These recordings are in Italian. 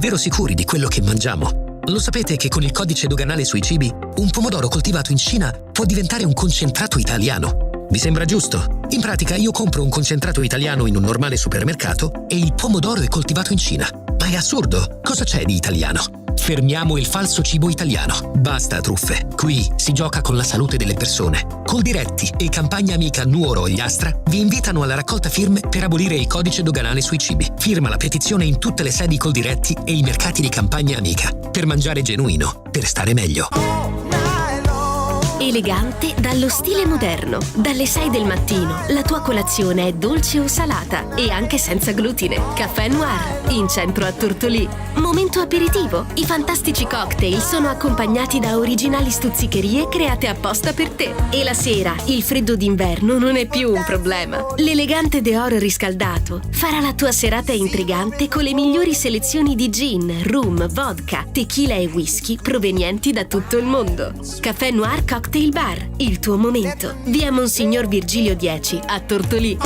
davvero sicuri di quello che mangiamo. Lo sapete che con il codice doganale sui cibi, un pomodoro coltivato in Cina può diventare un concentrato italiano? Vi sembra giusto? In pratica io compro un concentrato italiano in un normale supermercato e il pomodoro è coltivato in Cina. Ma è assurdo! Cosa c'è di italiano? Fermiamo il falso cibo italiano. Basta truffe. Qui si gioca con la salute delle persone. Coldiretti e campagna amica Nuoro Ogliastra vi invitano alla raccolta firme per abolire il codice doganale sui cibi. Firma la petizione in tutte le sedi Coldiretti e i mercati di campagna amica. Per mangiare genuino, per stare meglio. Elegante dallo stile moderno. Dalle 6 del mattino la tua colazione è dolce o salata e anche senza glutine. Caffè Noir, in centro a Tortolì. Momento aperitivo. I fantastici cocktail sono accompagnati da originali stuzzicherie create apposta per te. E la sera il freddo d'inverno non è più un problema. L'elegante Dior riscaldato farà la tua serata intrigante con le migliori selezioni di gin, rum, vodka, tequila e whisky provenienti da tutto il mondo. Caffè Noir Cocktail Bar, il tuo momento. Via Monsignor Virgilio 10 a Tortolì.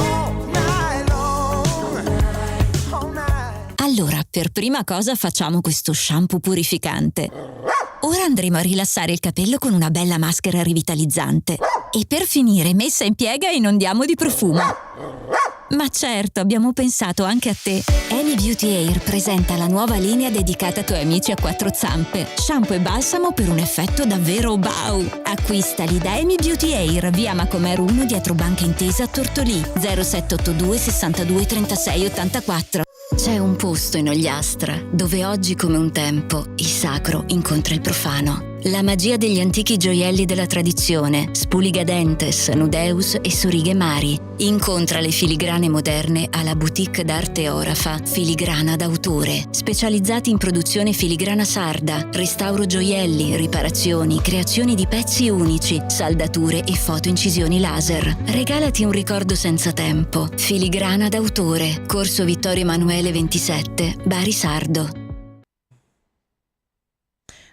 Allora, per prima cosa facciamo questo shampoo purificante. Ora andremo a rilassare il capello con una bella maschera rivitalizzante. E per finire, messa in piega, inondiamo di profumo. Ma certo, abbiamo pensato anche a te. Amy Beauty Air presenta la nuova linea dedicata ai tuoi amici a quattro zampe. Shampoo e balsamo per un effetto davvero wow. Acquistali da Amy Beauty Air, via Macomer 1 dietro Banca Intesa a Tortolì, 0782 62 36 84. C'è un posto in Ogliastra dove oggi come un tempo il sacro incontra il profano. La magia degli antichi gioielli della tradizione, Spuligadentes, Nudeus e Sorighe Mari. Incontra le filigrane moderne alla boutique d'arte Orafa, Filigrana d'autore. Specializzati in produzione filigrana sarda, restauro gioielli, riparazioni, creazioni di pezzi unici, saldature e fotoincisioni laser. Regalati un ricordo senza tempo. Filigrana d'autore, Corso Vittorio Emanuele 27, Bari Sardo.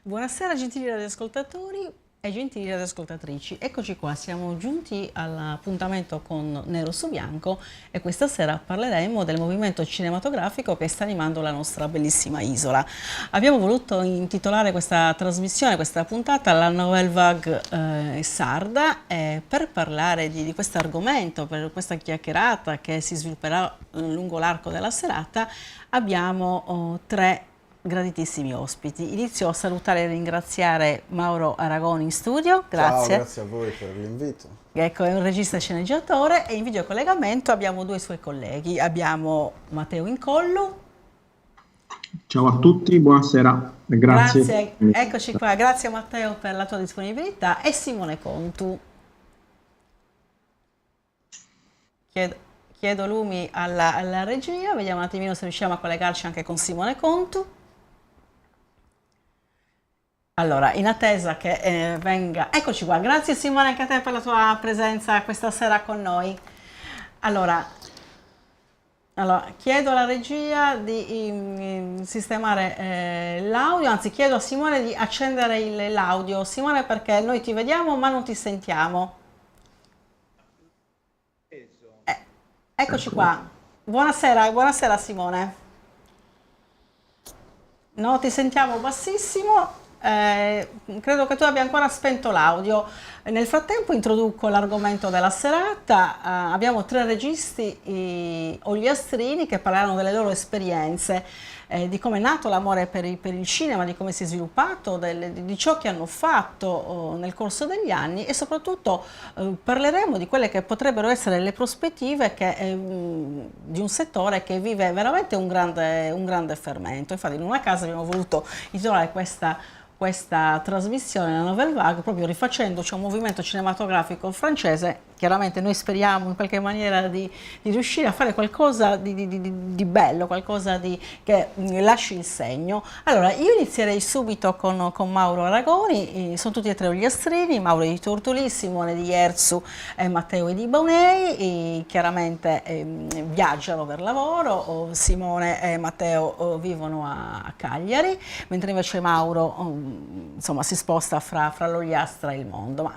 Buonasera gentili radioascoltatori e gentili radioascoltatrici, eccoci qua, siamo giunti all'appuntamento con Nero su Bianco e questa sera parleremo del movimento cinematografico che sta animando la nostra bellissima isola. Abbiamo voluto intitolare questa trasmissione, questa puntata, la Nouvelle Vague sarda per parlare di questo argomento, per questa chiacchierata che si svilupperà lungo l'arco della serata. Abbiamo tre graditissimi ospiti. Inizio a salutare e ringraziare Mauro Aragoni in studio, grazie. Ciao, grazie a voi per l'invito. Ecco, è un regista e sceneggiatore e in videocollegamento abbiamo due suoi colleghi. Abbiamo Matteo Incollu. Ciao a tutti, buonasera. Grazie. Eccoci qua, grazie Matteo per la tua disponibilità e Simone Contu. Chiedo lumi alla regia, vediamo un attimino se riusciamo a collegarci anche con Simone Contu. Allora, in attesa che venga... Eccoci qua, grazie Simone anche a te per la tua presenza questa sera con noi. Allora chiedo alla regia di sistemare l'audio, anzi chiedo a Simone di accendere l'audio. Simone, perché noi ti vediamo ma non ti sentiamo. Eccoci qua. Buonasera Simone. No, ti sentiamo bassissimo. Credo che tu abbia ancora spento l'audio. Nel frattempo introduco l'argomento della serata. Abbiamo tre registi ogliastrini che parleranno delle loro esperienze, di come è nato l'amore per il cinema, di come si è sviluppato, di ciò che hanno fatto nel corso degli anni e soprattutto parleremo di quelle che potrebbero essere le prospettive di un settore che vive veramente un grande fermento. Infatti in una casa abbiamo voluto intitolare questa trasmissione, la Nouvelle Vague, proprio rifacendoci a un movimento cinematografico francese. Chiaramente noi speriamo in qualche maniera di riuscire a fare qualcosa di bello, qualcosa che lasci il segno. Allora, io inizierei subito con Mauro Aragoni, sono tutti e tre ogliastrini, Mauro di Tortolì, Simone di Ierzu e Matteo di Baunei, chiaramente viaggiano per lavoro, Simone e Matteo vivono a Cagliari, mentre invece Mauro insomma si sposta fra l'Ogliastra e il mondo. Ma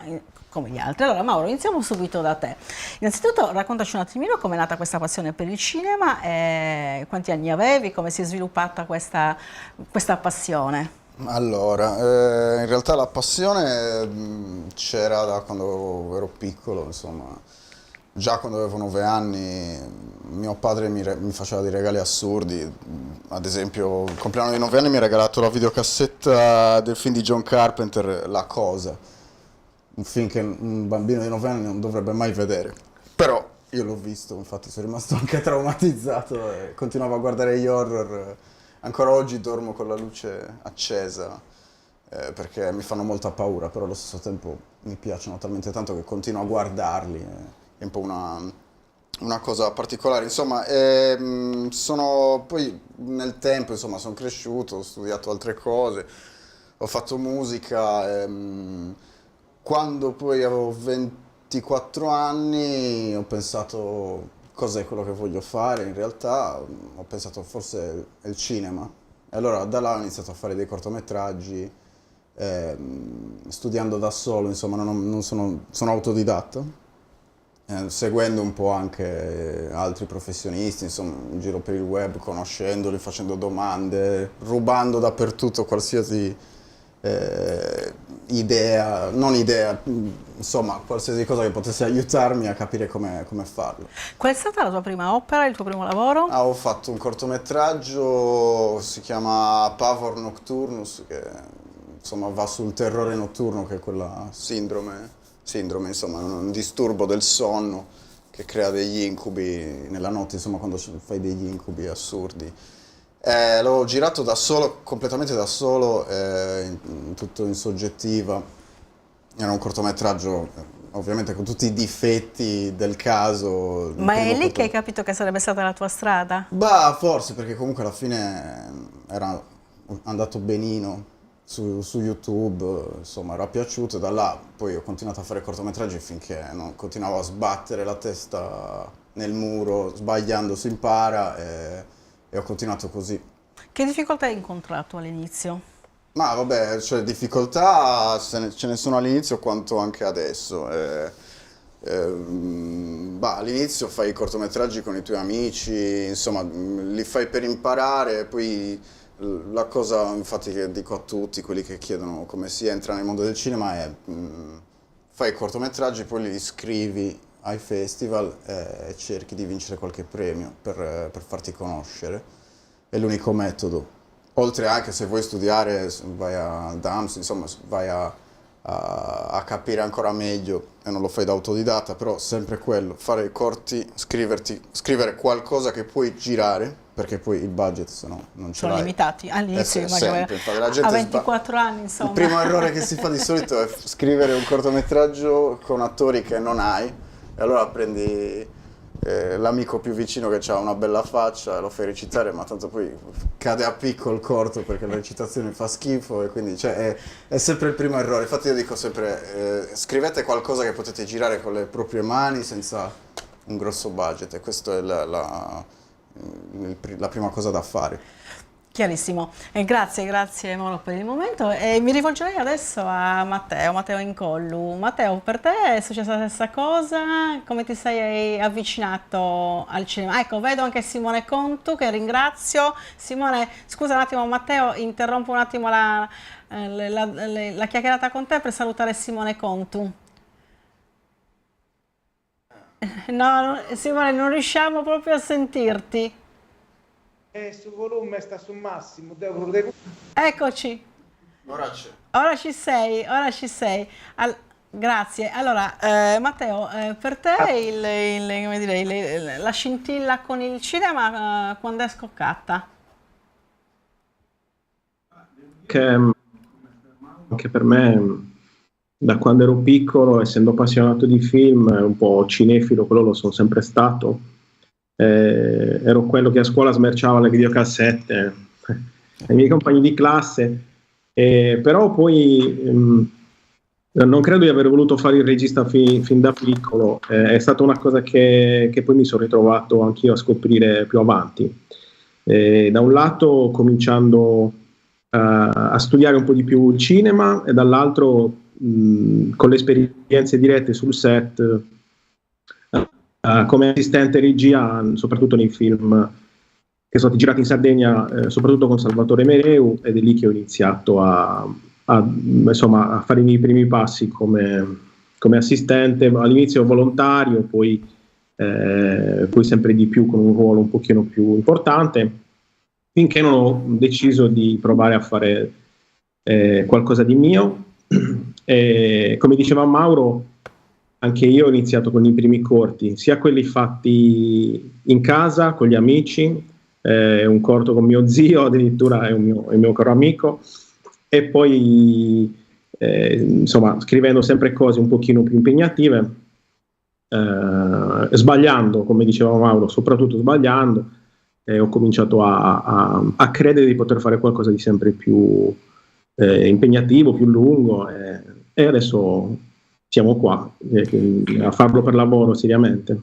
come gli altri. Allora Mauro, iniziamo subito da te. Innanzitutto raccontaci un attimino come è nata questa passione per il cinema, quanti anni avevi, come si è sviluppata questa passione? Allora, in realtà la passione c'era da quando ero piccolo, insomma, già quando avevo 9 anni mio padre mi faceva dei regali assurdi, ad esempio il compleanno di 9 anni mi ha regalato la videocassetta del film di John Carpenter, La Cosa, un film che un bambino di 9 anni non dovrebbe mai vedere, però io l'ho visto, infatti sono rimasto anche traumatizzato e continuavo a guardare gli horror. Ancora oggi dormo con la luce accesa perché mi fanno molta paura, però allo stesso tempo mi piacciono talmente tanto che continuo a guardarli, è un po' una cosa particolare, insomma, poi nel tempo, insomma, sono cresciuto, ho studiato altre cose, ho fatto musica, quando poi avevo 24 anni ho pensato cos'è quello che voglio fare, in realtà ho pensato forse è il cinema e allora da là ho iniziato a fare dei cortometraggi studiando da solo, insomma sono autodidatta, seguendo un po' anche altri professionisti, insomma in giro per il web, conoscendoli, facendo domande, rubando dappertutto qualsiasi insomma qualsiasi cosa che potesse aiutarmi a capire come farlo. Qual è stata la tua prima opera, il tuo primo lavoro? Ho fatto un cortometraggio, si chiama Pavor Nocturnus, che insomma va sul terrore notturno, che è quella sindrome, insomma un disturbo del sonno che crea degli incubi nella notte, insomma quando fai degli incubi assurdi. L'ho girato da solo, completamente da solo, tutto in soggettiva. Era un cortometraggio ovviamente con tutti i difetti del caso. Ma è lì che hai capito che sarebbe stata la tua strada? Bah, forse, perché comunque alla fine era andato benino su YouTube, insomma era piaciuto, e da là poi ho continuato a fare cortometraggi finché non continuavo a sbattere la testa nel muro, sbagliando si impara, e ho continuato così. Che difficoltà hai incontrato all'inizio? Ma vabbè, cioè difficoltà ce ne sono all'inizio quanto anche adesso. All'inizio fai i cortometraggi con i tuoi amici, insomma li fai per imparare, poi la cosa infatti che dico a tutti quelli che chiedono come si entra nel mondo del cinema è fai i cortometraggi, poi li scrivi ai festival e cerchi di vincere qualche premio per farti conoscere. È l'unico metodo. Oltre anche se vuoi studiare, vai a DAMS, insomma vai a capire ancora meglio, e non lo fai da autodidatta, però sempre quello, fare i corti, scrivere qualcosa che puoi girare, perché poi il budget se no non ce l'hai. Sono limitati, all'inizio sempre, la gente a 24 anni insomma. Il primo errore che si fa di solito è scrivere un cortometraggio con attori che non hai, e allora prendi l'amico più vicino che ha una bella faccia e lo fai recitare, ma tanto poi cade a picco il corto perché la recitazione fa schifo, e quindi è sempre il primo errore. Infatti io dico sempre scrivete qualcosa che potete girare con le proprie mani senza un grosso budget, e questa è la prima cosa da fare. Chiarissimo, grazie Mauro per il momento, e mi rivolgerei adesso a Matteo Incollu. Matteo, per te è successa la stessa cosa? Come ti sei avvicinato al cinema? Ecco, vedo anche Simone Contu, che ringrazio. Simone, scusa un attimo Matteo, interrompo un attimo la chiacchierata con te per salutare Simone Contu. No, Simone, non riusciamo proprio a sentirti. Sul volume sta sul massimo, Eccoci. Ora ci sei. Grazie. Allora, Matteo, per te la scintilla con il cinema quando è scoccata? Anche per me, da quando ero piccolo, essendo appassionato di film, un po' cinefilo, quello lo sono sempre stato. Ero quello che a scuola smerciava le videocassette ai miei compagni di classe, però poi non credo di aver voluto fare il regista fin da piccolo, è stata una cosa che poi mi sono ritrovato anch'io a scoprire più avanti, da un lato cominciando a studiare un po' di più il cinema, e dall'altro con le esperienze dirette sul set, come assistente regia, soprattutto nei film che sono stati girati in Sardegna, soprattutto con Salvatore Mereu, ed è lì che ho iniziato insomma, a fare i miei primi passi come assistente, all'inizio volontario, poi sempre di più con un ruolo un pochino più importante, finché non ho deciso di provare a fare qualcosa di mio. E, come diceva Mauro, anche io ho iniziato con i primi corti, sia quelli fatti in casa con gli amici, un corto con mio zio, addirittura è un mio caro amico, e poi insomma scrivendo sempre cose un pochino più impegnative, sbagliando, come diceva Mauro, soprattutto sbagliando, ho cominciato a credere di poter fare qualcosa di sempre più impegnativo, più lungo, e adesso siamo qua a farlo per lavoro seriamente.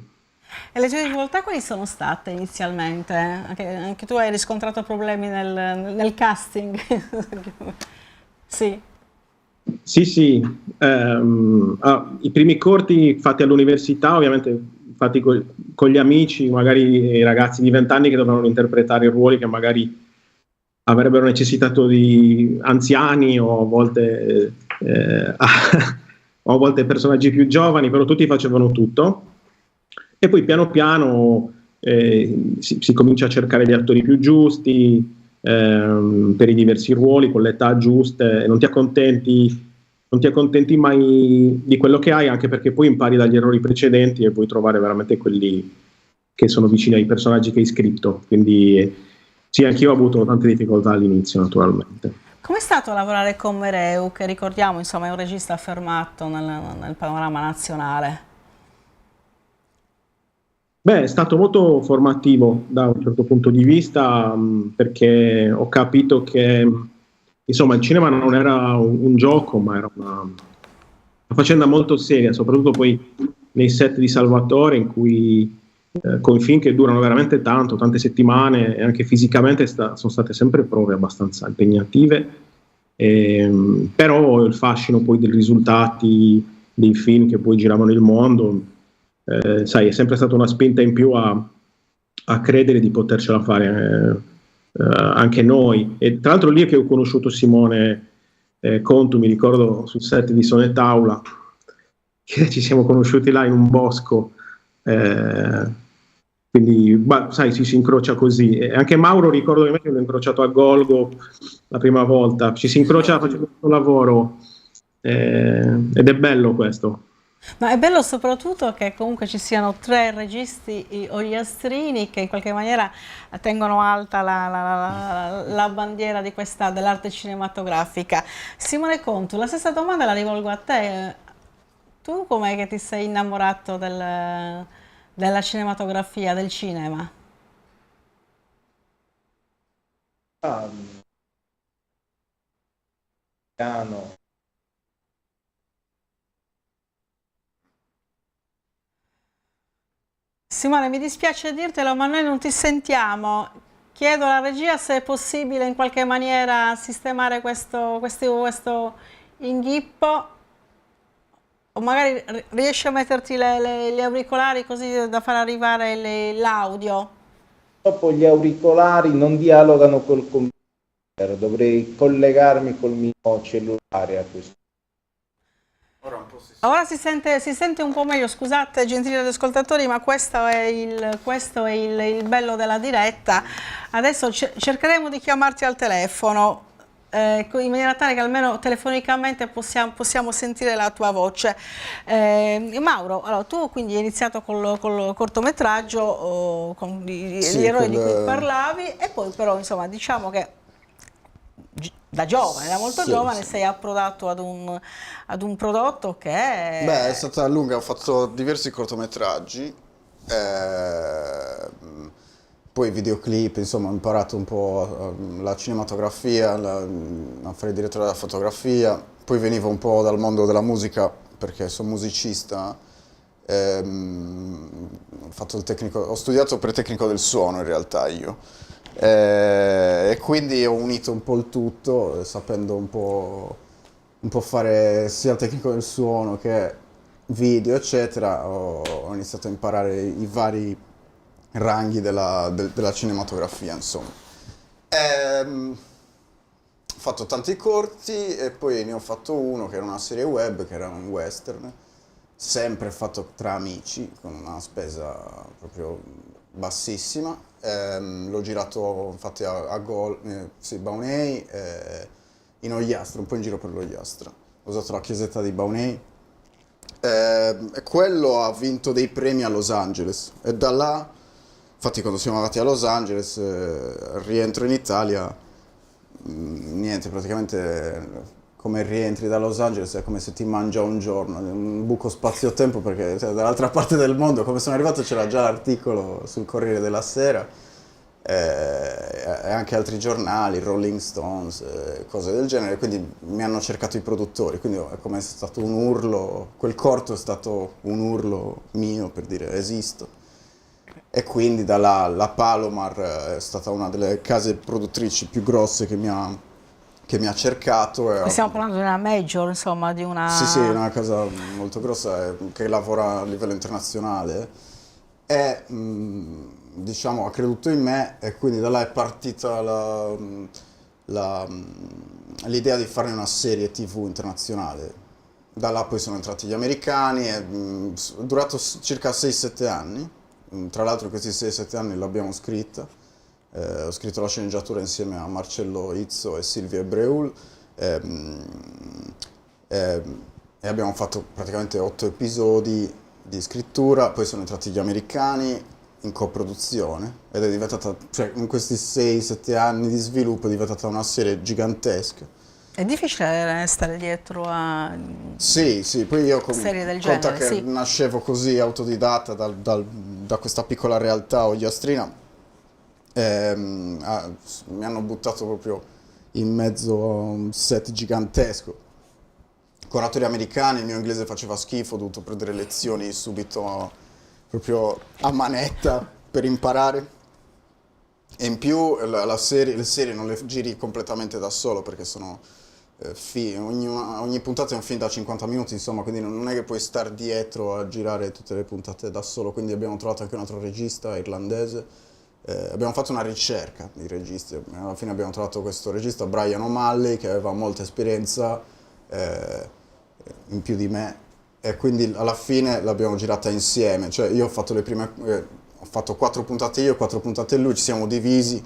E le tue difficoltà quali sono state inizialmente? Anche tu hai riscontrato problemi nel casting? Sì. Sì. I primi corti fatti all'università, ovviamente fatti con gli amici, magari i ragazzi di 20 anni che dovevano interpretare ruoli che magari avrebbero necessitato di anziani o a volte personaggi più giovani, però tutti facevano tutto. E poi piano piano si comincia a cercare gli attori più giusti per i diversi ruoli, con le età giuste, e non ti accontenti mai di quello che hai, anche perché poi impari dagli errori precedenti e puoi trovare veramente quelli che sono vicini ai personaggi che hai scritto. Quindi sì, anch'io ho avuto tante difficoltà all'inizio, naturalmente. Com'è stato lavorare con Mereu, che ricordiamo, insomma, è un regista affermato nel panorama nazionale? Beh, è stato molto formativo da un certo punto di vista, perché ho capito che insomma il cinema non era un gioco, ma era una faccenda molto seria, soprattutto poi nei set di Salvatore, in cui con film che durano veramente tanto, tante settimane, e anche fisicamente sono state sempre prove abbastanza impegnative, però il fascino poi dei risultati dei film che poi giravano il mondo, sai, è sempre stata una spinta in più a credere di potercela fare anche noi. E tra l'altro lì è che ho conosciuto Simone Contu, mi ricordo sul set di Sonetaula, che ci siamo conosciuti là in un bosco, quindi sai, si incrocia così. E anche Mauro, ricordo che l'ho incrociato a Golgo la prima volta, ci si incrocia facendo questo lavoro, ed è bello questo. Ma è bello soprattutto che comunque ci siano 3 registi ogliastrini che in qualche maniera tengono alta la bandiera di dell'arte cinematografica. Simone Contu, la stessa domanda la rivolgo a te. Tu com'è che ti sei innamorato della cinematografia, del cinema? Piano. Simone, mi dispiace dirtelo, ma noi non ti sentiamo. Chiedo alla regia se è possibile in qualche maniera sistemare questo inghippo, o magari riesci a metterti gli auricolari così da far arrivare l'audio. Dopo gli auricolari non dialogano col computer, dovrei collegarmi col mio cellulare a questo. Ora si sente un po' meglio, scusate gentili ascoltatori, ma questo è il bello della diretta. Adesso cercheremo di chiamarti al telefono, in maniera tale che almeno telefonicamente possiamo sentire la tua voce. Mauro, allora, tu quindi hai iniziato col cortometraggio, con gli eroi di cui parlavi, e poi però insomma diciamo che da giovane, da molto giovane, sei approdato ad un prodotto che è... Beh, è stata lunga, ho fatto diversi cortometraggi, poi videoclip, insomma ho imparato un po' la cinematografia, a fare il direttore della fotografia, poi venivo un po' dal mondo della musica perché sono musicista, ho studiato per tecnico del suono in realtà io. E quindi ho unito un po' il tutto, sapendo un po' un po' fare sia il tecnico del suono che video, eccetera, ho iniziato a imparare i vari ranghi della cinematografia, insomma. Ho fatto tanti corti e poi ne ho fatto uno che era una serie web, che era un western, sempre fatto tra amici, con una spesa proprio bassissima. L'ho girato infatti a Baunei, in Ogliastra, un po' in giro per l'Ogliastra. Ho usato la chiesetta di Baunei. E quello ha vinto dei premi a Los Angeles e da là, infatti quando siamo andati a Los Angeles, rientro in Italia, niente, praticamente come rientri da Los Angeles è come se ti mangia un giorno, un buco spazio-tempo, perché dall'altra parte del mondo, come sono arrivato c'era già l'articolo sul Corriere della Sera, e anche altri giornali, Rolling Stones, cose del genere, quindi mi hanno cercato i produttori, quindi è come se è stato un urlo, quel corto è stato un urlo mio per dire esisto. E quindi da là la Palomar è stata una delle case produttrici più grosse che mi ha cercato. Stiamo parlando di una major, insomma, di una... Sì, una casa molto grossa che lavora a livello internazionale e diciamo ha creduto in me e quindi da là è partita l'idea di fare una serie TV internazionale. Da là poi sono entrati gli americani, è durato circa 6-7 anni. Tra l'altro in questi 6-7 anni l'abbiamo scritta, ho scritto la sceneggiatura insieme a Marcello Izzo e Silvia Ebreul e abbiamo fatto praticamente 8 episodi di scrittura, poi sono entrati gli americani in coproduzione ed è diventata, cioè in questi 6-7 anni di sviluppo è diventata una serie gigantesca. È difficile stare dietro a Sì, poi io serie del conta genere, che sì. nascevo così autodidatta da questa piccola realtà ogliastrina, mi hanno buttato proprio in mezzo a un set gigantesco con attori americani, il mio inglese faceva schifo, ho dovuto prendere lezioni subito proprio a manetta per imparare. E in più le serie non le giri completamente da solo perché sono ogni puntata è un film da 50 minuti, insomma, quindi non è che puoi star dietro a girare tutte le puntate da solo, quindi abbiamo trovato anche un altro regista irlandese, abbiamo fatto una ricerca di registi, alla fine abbiamo trovato questo regista Brian O'Malley che aveva molta esperienza in più di me e quindi alla fine l'abbiamo girata insieme, cioè io ho fatto ho fatto 4 puntate io, 4 puntate lui, ci siamo divisi.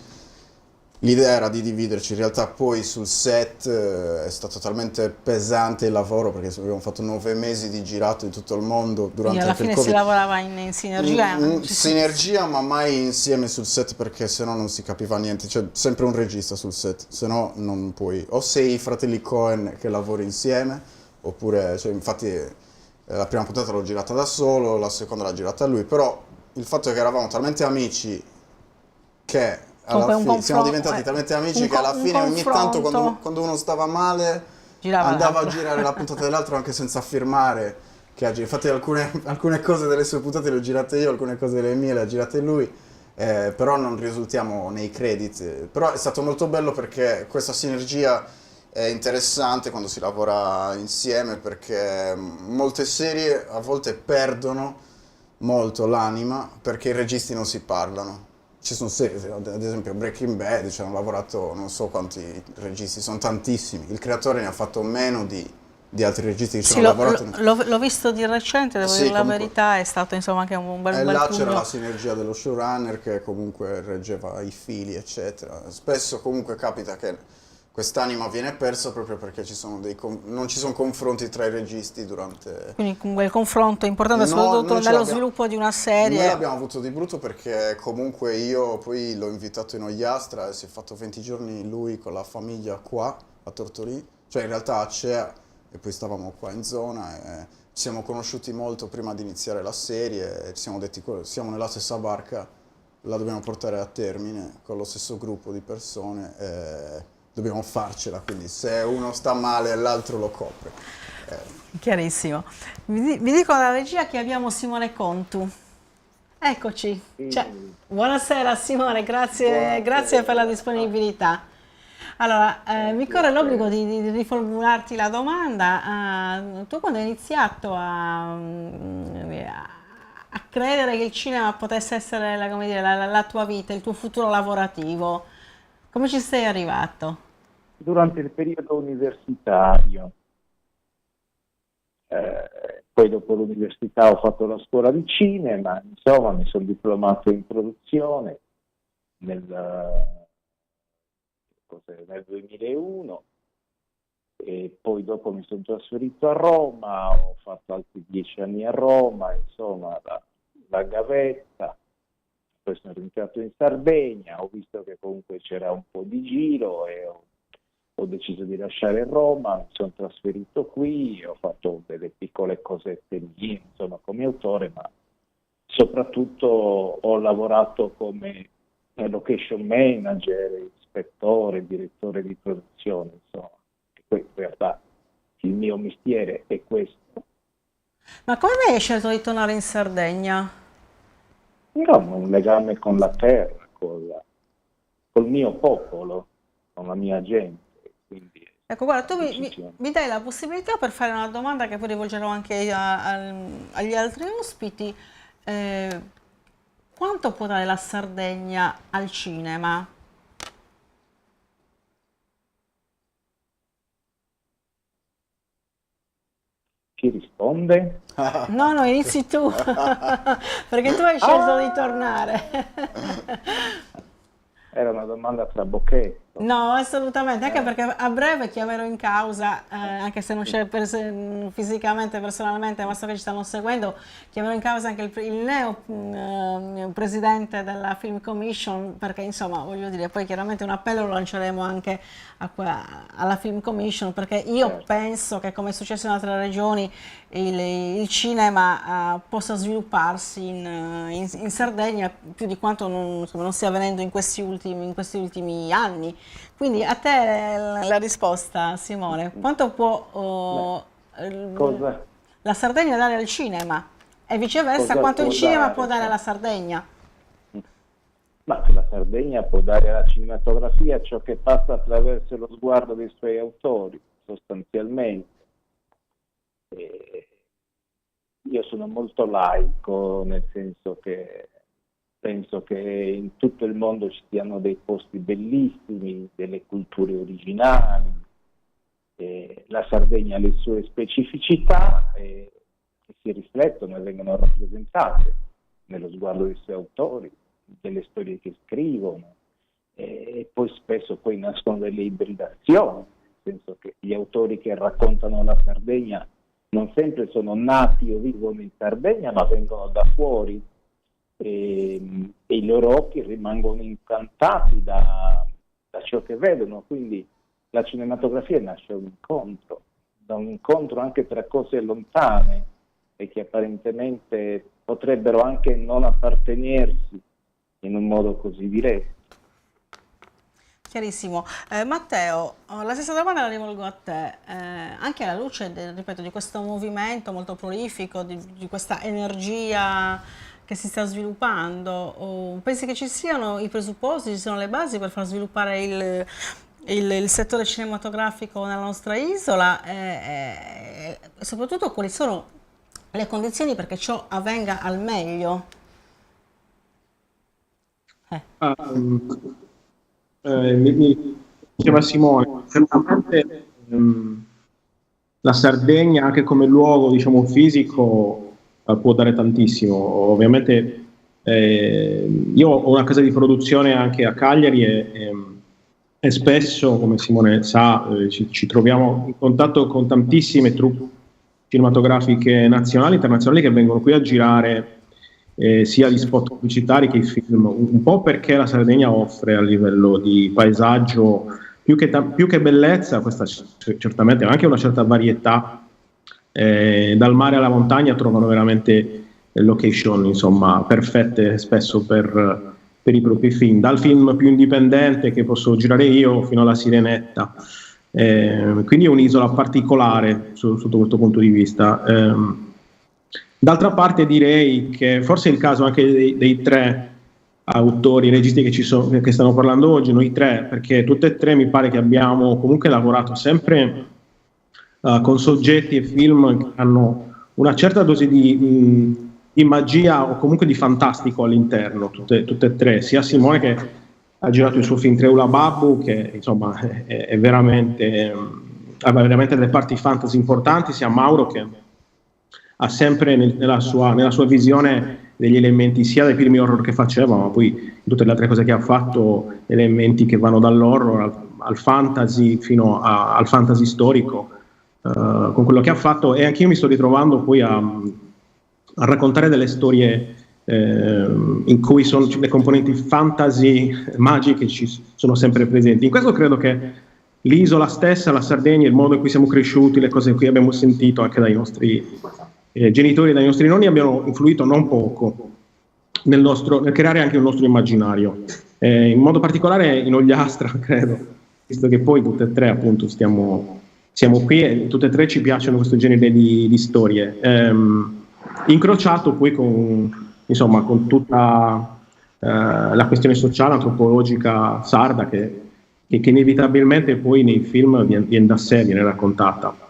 L'idea era di dividerci, in realtà poi sul set è stato talmente pesante il lavoro perché abbiamo fatto 9 mesi di girato in tutto il mondo durante alla il fine Covid. si lavorava in sinergia? Sinergia, ma mai insieme sul set perché sennò non si capiva niente, c'è sempre un regista sul set, sennò non puoi, o sei i fratelli Coen che lavori insieme, oppure, cioè, infatti la prima puntata l'ho girata da solo, la seconda l'ha girata lui, però il fatto è che eravamo talmente amici che alla fine siamo diventati talmente amici che alla fine ogni tanto quando uno stava male andava a girare la puntata dell'altro anche senza firmare infatti alcune cose delle sue puntate le ho girate io, alcune cose delle mie le ha girate lui, però non risultiamo nei credit, però è stato molto bello perché questa sinergia è interessante quando si lavora insieme perché molte serie a volte perdono molto l'anima perché i registi non si parlano. Ci sono serie, ad esempio Breaking Bad, ci hanno lavorato non so quanti registi, sono tantissimi. Il creatore ne ha fatto meno di altri registi che ci hanno lavorato. L'ho visto di recente, devo dire la verità, è stato insomma anche un bel E là pugno. c'era la sinergia dello showrunner che comunque reggeva i fili, eccetera. Spesso comunque capita che quest'anima viene persa proprio perché non ci sono confronti tra i registi durante... Quindi quel confronto è importante soprattutto nello sviluppo di una serie. Noi l'abbiamo avuto di brutto perché comunque io poi l'ho invitato in Ogliastra e si è fatto 20 giorni lui con la famiglia qua a Tortolì, cioè in realtà a Cea e poi stavamo qua in zona e ci siamo conosciuti molto prima di iniziare la serie e ci siamo detti siamo nella stessa barca, la dobbiamo portare a termine con lo stesso gruppo di persone e dobbiamo farcela, quindi se uno sta male l'altro lo copre. Chiarissimo. Vi dico alla regia che abbiamo Simone Contu. Eccoci. Buonasera Simone, grazie per la disponibilità. Allora, mi corre l'obbligo di riformularti la domanda. Tu quando hai iniziato a credere che il cinema potesse essere come dire, la tua vita, il tuo futuro lavorativo, come ci sei arrivato? Durante il periodo universitario. Poi dopo l'università ho fatto la scuola di cinema, insomma mi sono diplomato in produzione nel 2001 e poi dopo mi sono trasferito a Roma, ho fatto altri 10 anni a Roma, insomma la gavetta, poi sono rientrato in Sardegna, ho visto che comunque c'era un po' di giro e ho deciso di lasciare Roma, mi sono trasferito qui, ho fatto delle piccole cosette mie, insomma, come autore, ma soprattutto ho lavorato come location manager, ispettore, direttore di produzione, insomma. Poi in realtà il mio mestiere è questo. Ma come mai hai scelto di tornare in Sardegna? Io ho un legame con la terra, col mio popolo, con la mia gente. Quindi Ecco, guarda, tu mi dai la possibilità per fare una domanda che poi rivolgerò anche agli altri ospiti. Quanto può dare la Sardegna al cinema? chi risponde? No, inizi tu, perché tu hai scelto di tornare. Era una domanda trabocchetto. No, assolutamente, anche perché a breve chiamerò in causa, anche se non c'è fisicamente, personalmente, ma so che ci stanno seguendo, chiamerò in causa anche il neo presidente della Film Commission, perché insomma, voglio dire, poi chiaramente un appello lo lanceremo anche alla Film Commission, perché io penso che, come è successo in altre regioni, il cinema possa svilupparsi in Sardegna più di quanto non stia avvenendo in questi ultimi anni. Quindi a te la risposta, Simone, quanto può la Sardegna dare al cinema e viceversa quanto il cinema può dare alla Sardegna? Ma la Sardegna può dare alla cinematografia ciò che passa attraverso lo sguardo dei suoi autori, sostanzialmente. Io sono molto laico, nel senso che penso che in tutto il mondo ci siano dei posti bellissimi, delle culture originali. La Sardegna ha le sue specificità che si riflettono e vengono rappresentate nello sguardo dei suoi autori, delle storie che scrivono, e poi spesso nascono delle ibridazioni, nel senso che gli autori che raccontano la Sardegna non sempre sono nati o vivono in Sardegna, ma vengono da fuori e i loro occhi rimangono incantati da ciò che vedono. Quindi la cinematografia nasce da un incontro anche tra cose lontane e che apparentemente potrebbero anche non appartenersi in un modo così diretto. Chiarissimo. Matteo, la stessa domanda la rivolgo a te, anche alla luce, ripeto, di questo movimento molto prolifico, di questa energia che si sta sviluppando. Pensi che ci siano i presupposti, ci siano le basi per far sviluppare il settore cinematografico nella nostra isola e soprattutto quali sono le condizioni perché ciò avvenga al meglio? Mi diceva Simone, certamente la Sardegna anche come luogo, diciamo, fisico può dare tantissimo. Ovviamente io ho una casa di produzione anche a Cagliari e spesso, come Simone sa, ci troviamo in contatto con tantissime troupe cinematografiche nazionali e internazionali che vengono qui a girare sia gli spot pubblicitari che i film, un po' perché la Sardegna offre a livello di paesaggio più che bellezza, questa certamente anche una certa varietà, dal mare alla montagna trovano veramente location, insomma, perfette spesso per i propri film, dal film più indipendente che posso girare io fino alla Sirenetta, quindi è un'isola particolare sotto questo punto di vista. D'altra parte direi che forse è il caso anche dei tre autori, registi che stanno parlando oggi, noi tre, perché tutte e tre mi pare che abbiamo comunque lavorato sempre con soggetti e film che hanno una certa dose di magia o comunque di fantastico all'interno, tutte e tre, sia Simone che ha girato il suo film Treula Babbu, che insomma è veramente, ha veramente delle parti fantasy importanti, sia Mauro che ha sempre nella sua visione degli elementi sia dai primi horror che faceva, ma poi in tutte le altre cose che ha fatto, elementi che vanno dall'horror al fantasy fino al fantasy storico, con quello che ha fatto. E anch'io mi sto ritrovando poi a raccontare delle storie in cui le componenti fantasy magiche ci sono sempre presenti. In questo credo che l'isola stessa, la Sardegna, il modo in cui siamo cresciuti, le cose che abbiamo sentito anche dai nostri genitori e dai nostri nonni abbiano influito non poco nel creare anche il nostro immaginario, in modo particolare in Ogliastra, credo, visto che poi tutte e tre appunto siamo qui e tutte e tre ci piacciono questo genere di storie, incrociato poi con tutta la questione sociale, antropologica sarda che inevitabilmente poi nei film viene da sé, viene raccontata.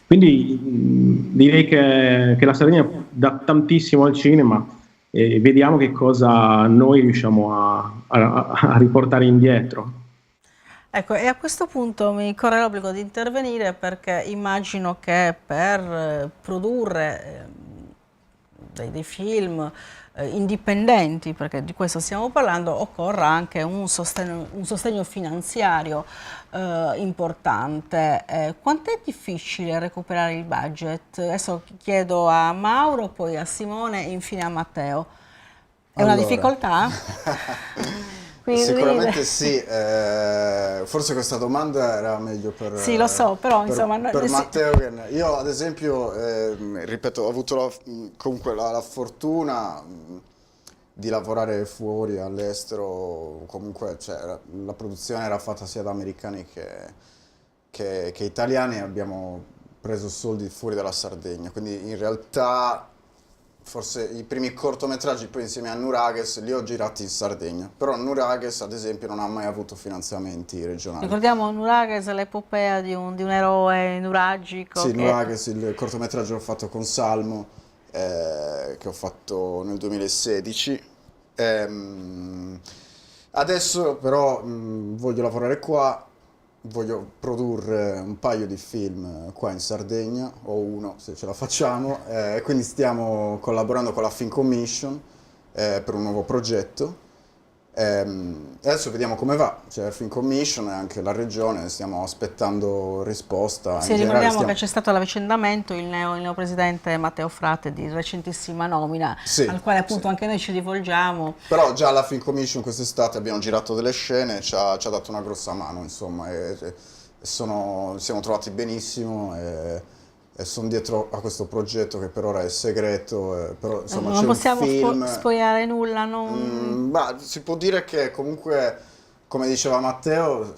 Quindi direi che la Sardegna dà tantissimo al cinema e vediamo che cosa noi riusciamo a riportare indietro. Ecco, e a questo punto mi corre l'obbligo di intervenire perché immagino che per produrre dei film indipendenti, perché di questo stiamo parlando, occorra anche un sostegno finanziario importante. Quanto è difficile recuperare il budget? Adesso chiedo a Mauro, poi a Simone e infine a Matteo. È una difficoltà? Quindi... Sicuramente sì, forse questa domanda era meglio per, sì, lo so, però, insomma, per Matteo. Io ad esempio, ripeto, ho avuto comunque la fortuna di lavorare fuori, all'estero, comunque la produzione era fatta sia da americani che italiani, abbiamo preso soldi fuori dalla Sardegna, quindi in realtà... Forse i primi cortometraggi poi insieme a Nurages li ho girati in Sardegna, però Nurages ad esempio non ha mai avuto finanziamenti regionali. Ricordiamo Nurages, l'epopea di un eroe nuragico. Sì, Nurages, il cortometraggio l'ho fatto con Salmo, che ho fatto nel 2016. Adesso però voglio lavorare qua. Voglio produrre un paio di film qua in Sardegna, o uno se ce la facciamo, quindi stiamo collaborando con la Film Commission per un nuovo progetto. Adesso vediamo come va, c'è la Film Commission e anche la regione, stiamo aspettando risposta. Sì, ricordiamo che c'è stato l'avvicendamento, il neopresidente Matteo Frate di recentissima nomina, sì, al quale appunto anche noi ci rivolgiamo. Però già alla Film Commission quest'estate abbiamo girato delle scene, ci ha dato una grossa mano, insomma, siamo trovati benissimo e sono dietro a questo progetto che per ora è segreto, però insomma non possiamo spoilerare nulla. Ma si può dire che comunque, come diceva Matteo,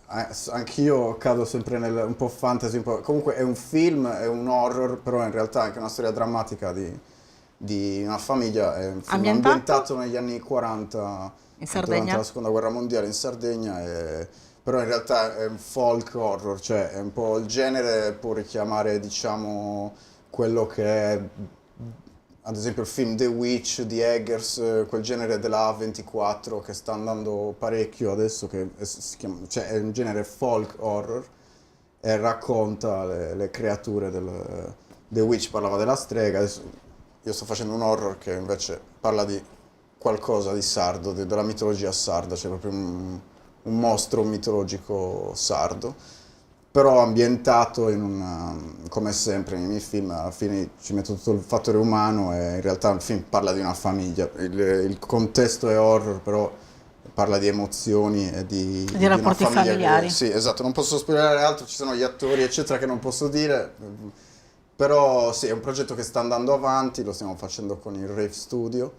anch'io cado sempre nel un po' fantasy, comunque è un film, è un horror, però in realtà è anche una storia drammatica di una famiglia, è un film ambientato negli anni 40 in Sardegna, durante la seconda guerra mondiale in Sardegna, però in realtà è un folk horror, cioè è un po' il genere, può richiamare diciamo quello che è ad esempio il film The Witch di Eggers, quel genere della A24 che sta andando parecchio adesso, che è un genere folk horror e racconta le creature The Witch parlava della strega, adesso io sto facendo un horror che invece parla di qualcosa di sardo, della mitologia sarda, c'è proprio un mostro mitologico sardo, però ambientato come sempre nei miei film, alla fine ci metto tutto il fattore umano e in realtà il film parla di una famiglia, il contesto è horror, però parla di emozioni e di rapporti familiari. Sì, esatto, non posso spoilerare altro, ci sono gli attori eccetera che non posso dire, però sì, è un progetto che sta andando avanti, lo stiamo facendo con il Rave Studio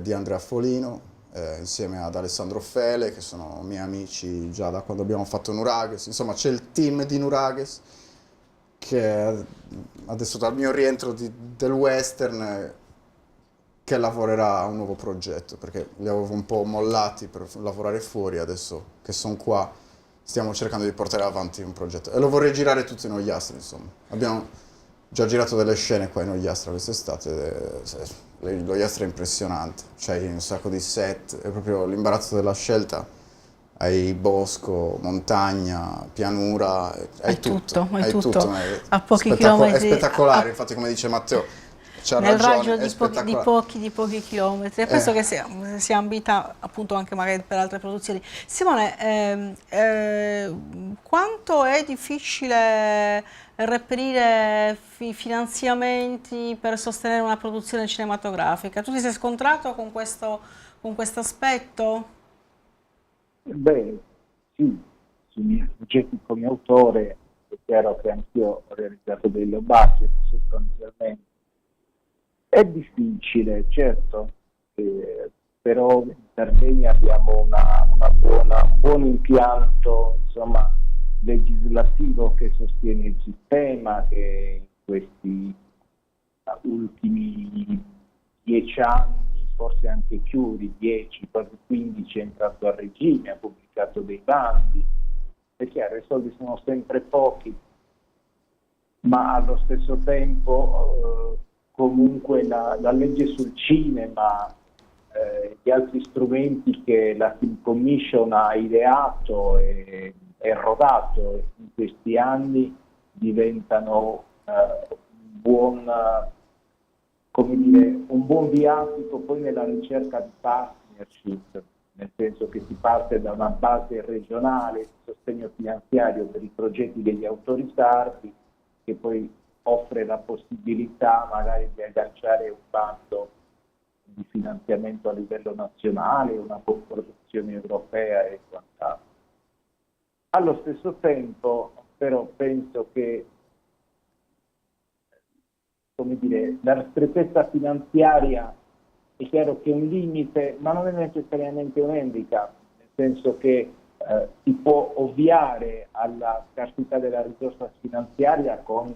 di Andrea Folino, insieme ad Alessandro Fele, che sono miei amici già da quando abbiamo fatto Nurages. Insomma, c'è il team di Nurages che adesso dal mio rientro del western che lavorerà a un nuovo progetto, perché li avevo un po' mollati per lavorare fuori, adesso che sono qua stiamo cercando di portare avanti un progetto e lo vorrei girare tutto in Ogliastra, insomma. Abbiamo già girato delle scene qua in Ogliastra quest'estate, l'Ogliastra è impressionante, c'hai un sacco di set, è proprio l'imbarazzo della scelta, hai bosco, montagna, pianura, hai tutto, hai tutto. A pochi È chilometri. spettacolare, infatti come dice Matteo, c'ha Nel ragione, raggio è di spettacolare. pochi chilometri. E penso che si ambita appunto anche magari per altre produzioni. Simone, quanto è difficile reperire finanziamenti per sostenere una produzione cinematografica? Tu ti sei scontrato con questo aspetto? Beh, sì, sui miei progetti come autore è chiaro che anch'io ho realizzato dei low budget sostanzialmente. È difficile, certo, però per me abbiamo un buon impianto, insomma, legislativo che sostiene il sistema, che in questi ultimi 10 anni, forse anche più di 10, quasi 15, è entrato a regime, ha pubblicato dei bandi. È chiaro, i soldi sono sempre pochi, ma allo stesso tempo comunque la legge sul cinema, gli altri strumenti che la Film Commission ha ideato e rodato in questi anni diventano un buon viatico poi nella ricerca di partnership, nel senso che si parte da una base regionale di sostegno finanziario per i progetti degli autori sardi, che poi offre la possibilità magari di agganciare un bando di finanziamento a livello nazionale, una coproduzione europea e quant'altro. Allo stesso tempo, però, penso che la ristrettezza finanziaria è chiaro che è un limite, ma non è necessariamente un handicap, nel senso che si può ovviare alla scarsità della risorsa finanziaria con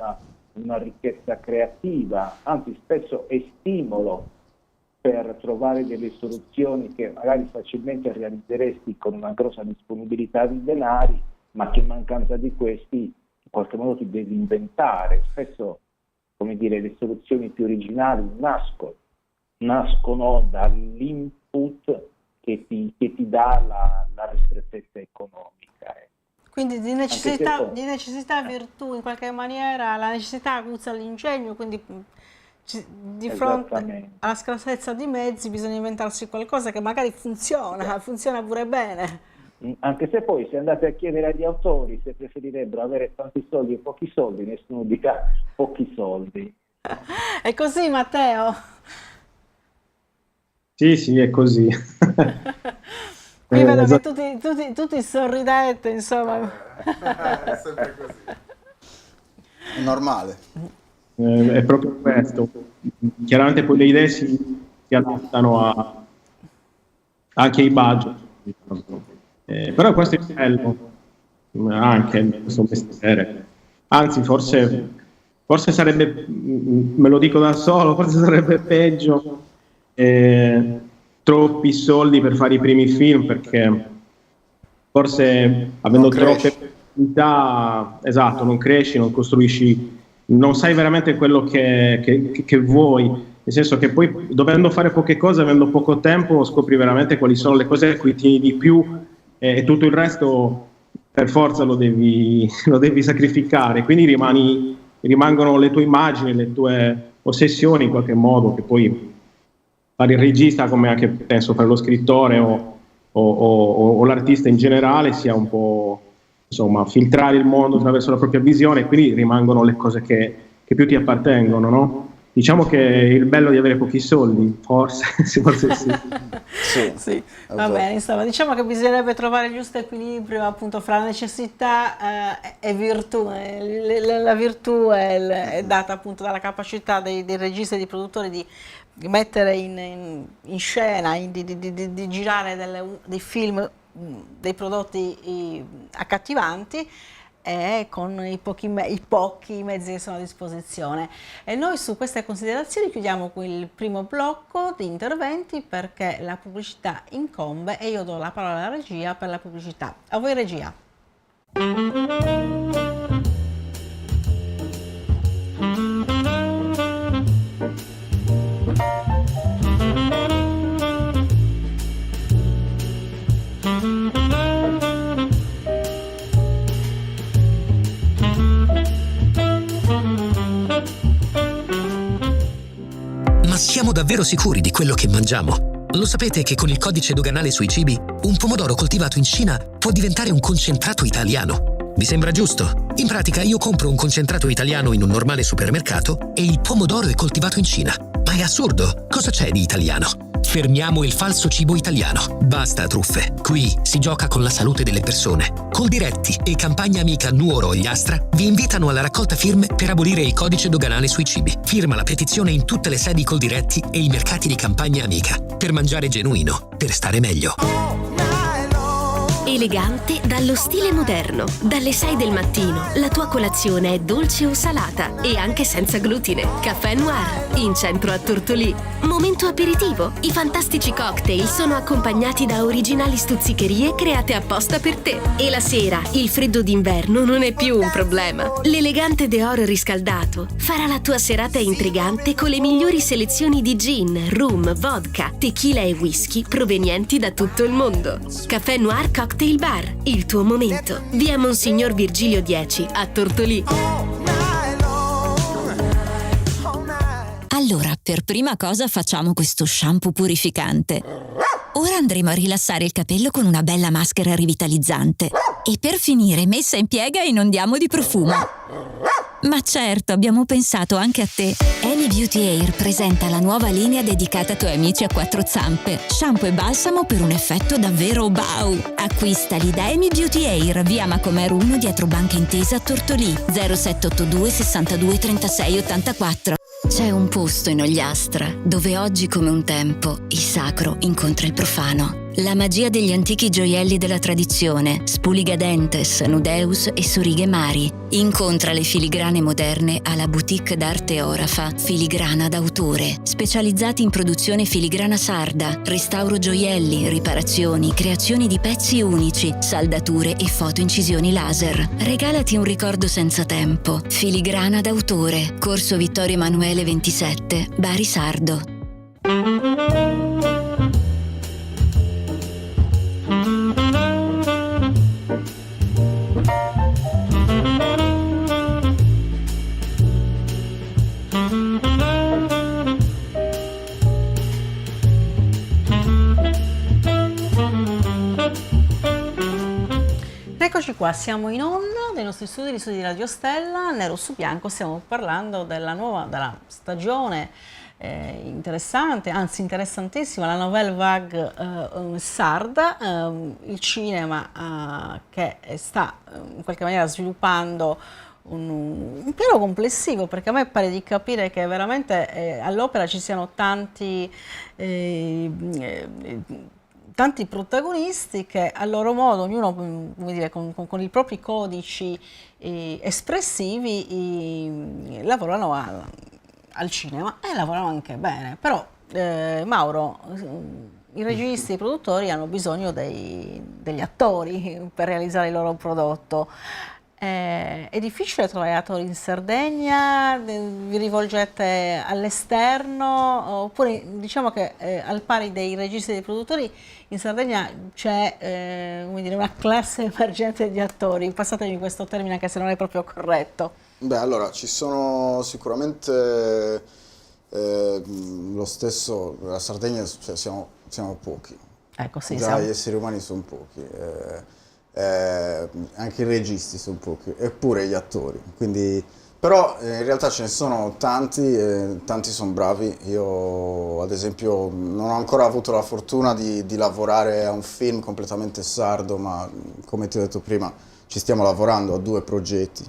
una ricchezza creativa, anzi spesso è stimolo per trovare delle soluzioni che magari facilmente realizzeresti con una grossa disponibilità di denari, ma che in mancanza di questi in qualche modo ti devi inventare. Spesso, le soluzioni più originali nascono dall'input che ti dà la ristrettezza economica. Quindi di necessità virtù in qualche maniera, la necessità aguzza l'ingegno, quindi di fronte alla scarsezza di mezzi bisogna inventarsi qualcosa che magari funziona pure bene. Anche se poi se andate a chiedere agli autori se preferirebbero avere tanti soldi o pochi soldi, nessuno dirà pochi soldi. È così, Matteo? Sì, è così. Qui vedo che tutti sorridete, insomma. È sempre così. È normale. È proprio questo. Chiaramente poi le idee si adattano anche ai budget. Però questo è bello, anche questo mestiere. Anzi, forse sarebbe, me lo dico da solo, forse sarebbe peggio troppi soldi per fare i primi film, perché forse avendo troppe possibilità, esatto, non cresci, non costruisci, non sai veramente quello che vuoi, nel senso che poi dovendo fare poche cose, avendo poco tempo, scopri veramente quali sono le cose a cui tieni di più e tutto il resto per forza lo devi sacrificare, quindi rimangono le tue immagini, le tue ossessioni in qualche modo, che poi fare il regista, come anche penso fare lo scrittore o l'artista in generale, sia un po', insomma, filtrare il mondo attraverso la propria visione, e quindi rimangono le cose che più ti appartengono, no? Diciamo che il bello di avere pochi soldi, forse sì. Sì, va bene, insomma, diciamo che bisognerebbe trovare il giusto equilibrio appunto fra necessità e virtù. La virtù è data appunto dalla capacità dei registi e dei produttori di mettere in scena, di girare dei film, dei prodotti accattivanti, e con i pochi mezzi che sono a disposizione. E noi su queste considerazioni chiudiamo qui il primo blocco di interventi, perché la pubblicità incombe e io do la parola alla regia per la pubblicità. A voi regia. Ma siamo davvero sicuri di quello che mangiamo? Lo sapete che con il codice doganale sui cibi, un pomodoro coltivato in Cina può diventare un concentrato italiano? Vi sembra giusto? In pratica io compro un concentrato italiano in un normale supermercato e il pomodoro è coltivato in Cina. Ma è assurdo! Cosa c'è di italiano? Fermiamo il falso cibo italiano. Basta truffe. Qui si gioca con la salute delle persone. Coldiretti e campagna amica Nuoro Ogliastra vi invitano alla raccolta firme per abolire il codice doganale sui cibi. Firma la petizione in tutte le sedi Coldiretti e i mercati di campagna amica. Per mangiare genuino, per stare meglio. Elegante dallo stile moderno. Dalle 6 del mattino la tua colazione è dolce o salata e anche senza glutine. Caffè Noir, in centro a Tortolì. Momento aperitivo. I fantastici cocktail sono accompagnati da originali stuzzicherie create apposta per te. E la sera il freddo d'inverno non è più un problema. L'elegante Deor riscaldato farà la tua serata intrigante con le migliori selezioni di gin, rum, vodka, tequila e whisky provenienti da tutto il mondo. Caffè Noir Cocktail Bar, il tuo momento. Via Monsignor Virgilio 10 a Tortolì. Allora, per prima cosa facciamo questo shampoo purificante. Ora andremo a rilassare il capello con una bella maschera rivitalizzante. E per finire, messa in piega, inondiamo di profumo. Ma certo, abbiamo pensato anche a te. Amy Beauty Air presenta la nuova linea dedicata ai tuoi amici a quattro zampe. Shampoo e balsamo per un effetto davvero wow! Acquistali da Amy Beauty Air, via Macomer 1 dietro Banca Intesa a Tortolì, 0782 62 36 84. C'è un posto in Ogliastra dove oggi come un tempo il sacro incontra il profano. La magia degli antichi gioielli della tradizione, Spuligadentes, Nudeus e Sorighe Mari. Incontra le filigrane moderne alla boutique d'arte orafa Filigrana d'autore, specializzati in produzione filigrana sarda, restauro gioielli, riparazioni, creazioni di pezzi unici, saldature e fotoincisioni laser. Regalati un ricordo senza tempo. Filigrana d'autore, Corso Vittorio Emanuele 27, Bari Sardo. Eccoci qua, siamo in onda dai nostri studi di Radio Stella, nero su bianco, stiamo parlando della stagione interessante, anzi interessantissima, la Nouvelle Vague sarda, il cinema che sta in qualche maniera sviluppando un piano complessivo, perché a me pare di capire che veramente all'opera ci siano tanti protagonisti che a loro modo, ognuno come dire, con i propri codici espressivi, lavorano al cinema e lavorano anche bene. Però Mauro, i registi e i produttori hanno bisogno degli attori per realizzare il loro prodotto. È difficile trovare attori in Sardegna? Vi rivolgete all'esterno? Oppure diciamo che al pari dei registi e dei produttori in Sardegna c'è come dire, una classe emergente di attori? Passatemi questo termine anche se non è proprio corretto. Beh, allora, ci sono sicuramente lo stesso, la Sardegna, cioè, siamo pochi. Ecco, sì, già gli esseri umani sono pochi. Anche i registi sono pochi, eppure gli attori, quindi, però in realtà ce ne sono tanti, tanti sono bravi. Io ad esempio non ho ancora avuto la fortuna di lavorare a un film completamente sardo, ma come ti ho detto prima ci stiamo lavorando a 2 progetti.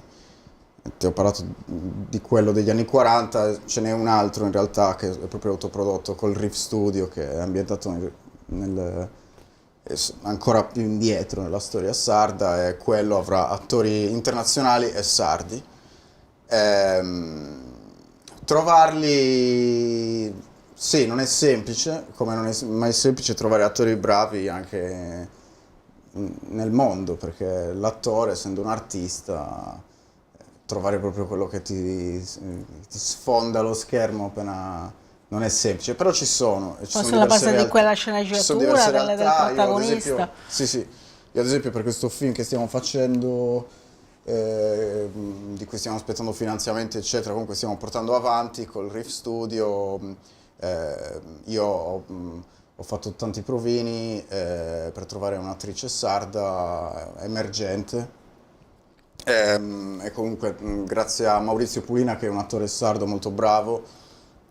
Ti ho parlato di quello degli anni 40, ce n'è un altro in realtà che è proprio autoprodotto col Riff Studio, che è ambientato ancora più indietro nella storia sarda, e quello avrà attori internazionali e sardi. Trovarli, sì, non è semplice, come non è mai semplice trovare attori bravi anche nel mondo, perché l'attore, essendo un artista, trovare proprio quello che ti sfonda lo schermo appena non è semplice, però ci sono. E ci Poi sono sulla diverse base di realtà. quella Ci sono sceneggiatura diverse del realtà. Io, ad protagonista. esempio, sì, io ad esempio per questo film che stiamo facendo, di cui stiamo aspettando finanziamenti eccetera, comunque stiamo portando avanti col Riff Studio, io ho fatto tanti provini per trovare un'attrice sarda emergente. E comunque grazie a Maurizio Pulina, che è un attore sardo molto bravo,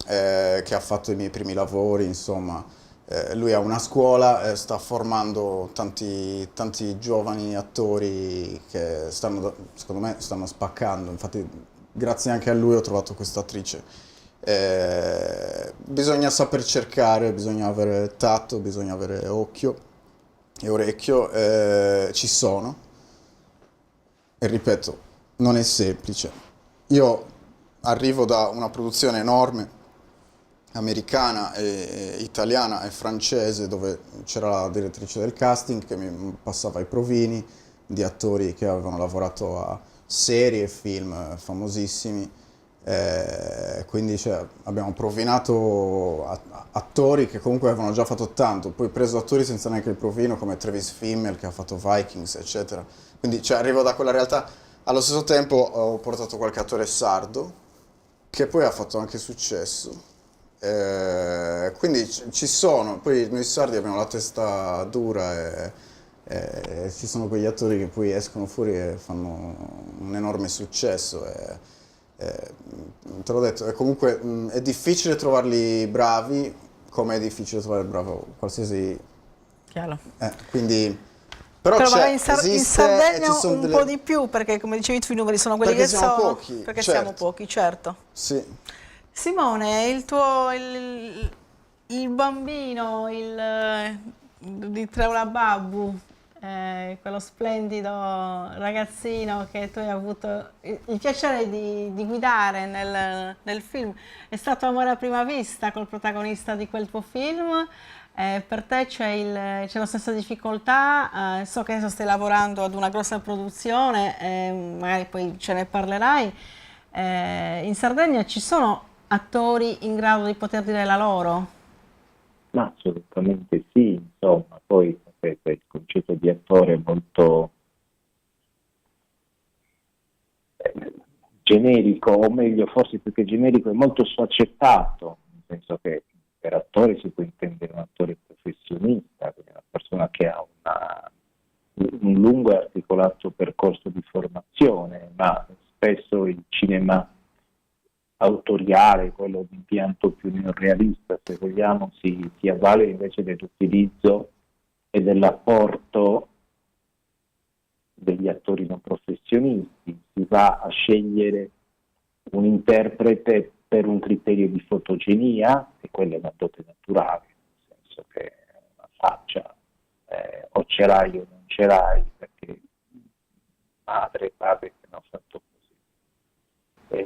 che ha fatto i miei primi lavori, insomma, lui ha una scuola, sta formando tanti giovani attori che secondo me stanno spaccando, infatti grazie anche a lui ho trovato questa attrice. Bisogna saper cercare, bisogna avere tatto, bisogna avere occhio e orecchio, ci sono. E ripeto, non è semplice. Io arrivo da una produzione enorme, americana, italiana e francese, dove c'era la direttrice del casting che mi passava i provini di attori che avevano lavorato a serie e film famosissimi. Quindi abbiamo provinato attori che comunque avevano già fatto tanto, poi preso attori senza neanche il provino come Travis Fimmel che ha fatto Vikings, eccetera. Quindi arrivo da quella realtà. Allo stesso tempo ho portato qualche attore sardo che poi ha fatto anche successo. Quindi ci sono, poi noi sardi abbiamo la testa dura e ci sono quegli attori che poi escono fuori e fanno un enorme successo. Te l'ho detto, e comunque è difficile trovarli bravi, come è difficile trovare bravo qualsiasi. Chiaro. Quindi, però magari in esiste, Sardegna e ci sono un po' di più, perché come dicevi tu i numeri sono quelli Perché che siamo sono. pochi, Perché certo. siamo pochi, certo. Sì. Simone, il bambino di Treula Babbu, quello splendido ragazzino che tu hai avuto il piacere di guidare nel film, è stato amore a prima vista col protagonista di quel tuo film? Per te c'è la stessa difficoltà? So che adesso stai lavorando ad una grossa produzione, magari poi ce ne parlerai. In Sardegna ci sono attori in grado di poter dire la loro? Ma assolutamente sì, insomma, poi sapete, il concetto di attore è molto generico, o meglio, forse più che generico, è molto sfaccettato, nel senso che per attore si può intendere un attore professionista, quindi una persona che ha un lungo e articolato percorso di formazione, ma spesso il cinema autoriale, quello di impianto più neorealista, se vogliamo, si avvale invece dell'utilizzo e dell'apporto degli attori non professionisti. Si va a scegliere un interprete per un criterio di fotogenia, e quella è una dote naturale, nel senso che una faccia o ce l'hai o non ce l'hai, perché madre e padre che hanno fatto così.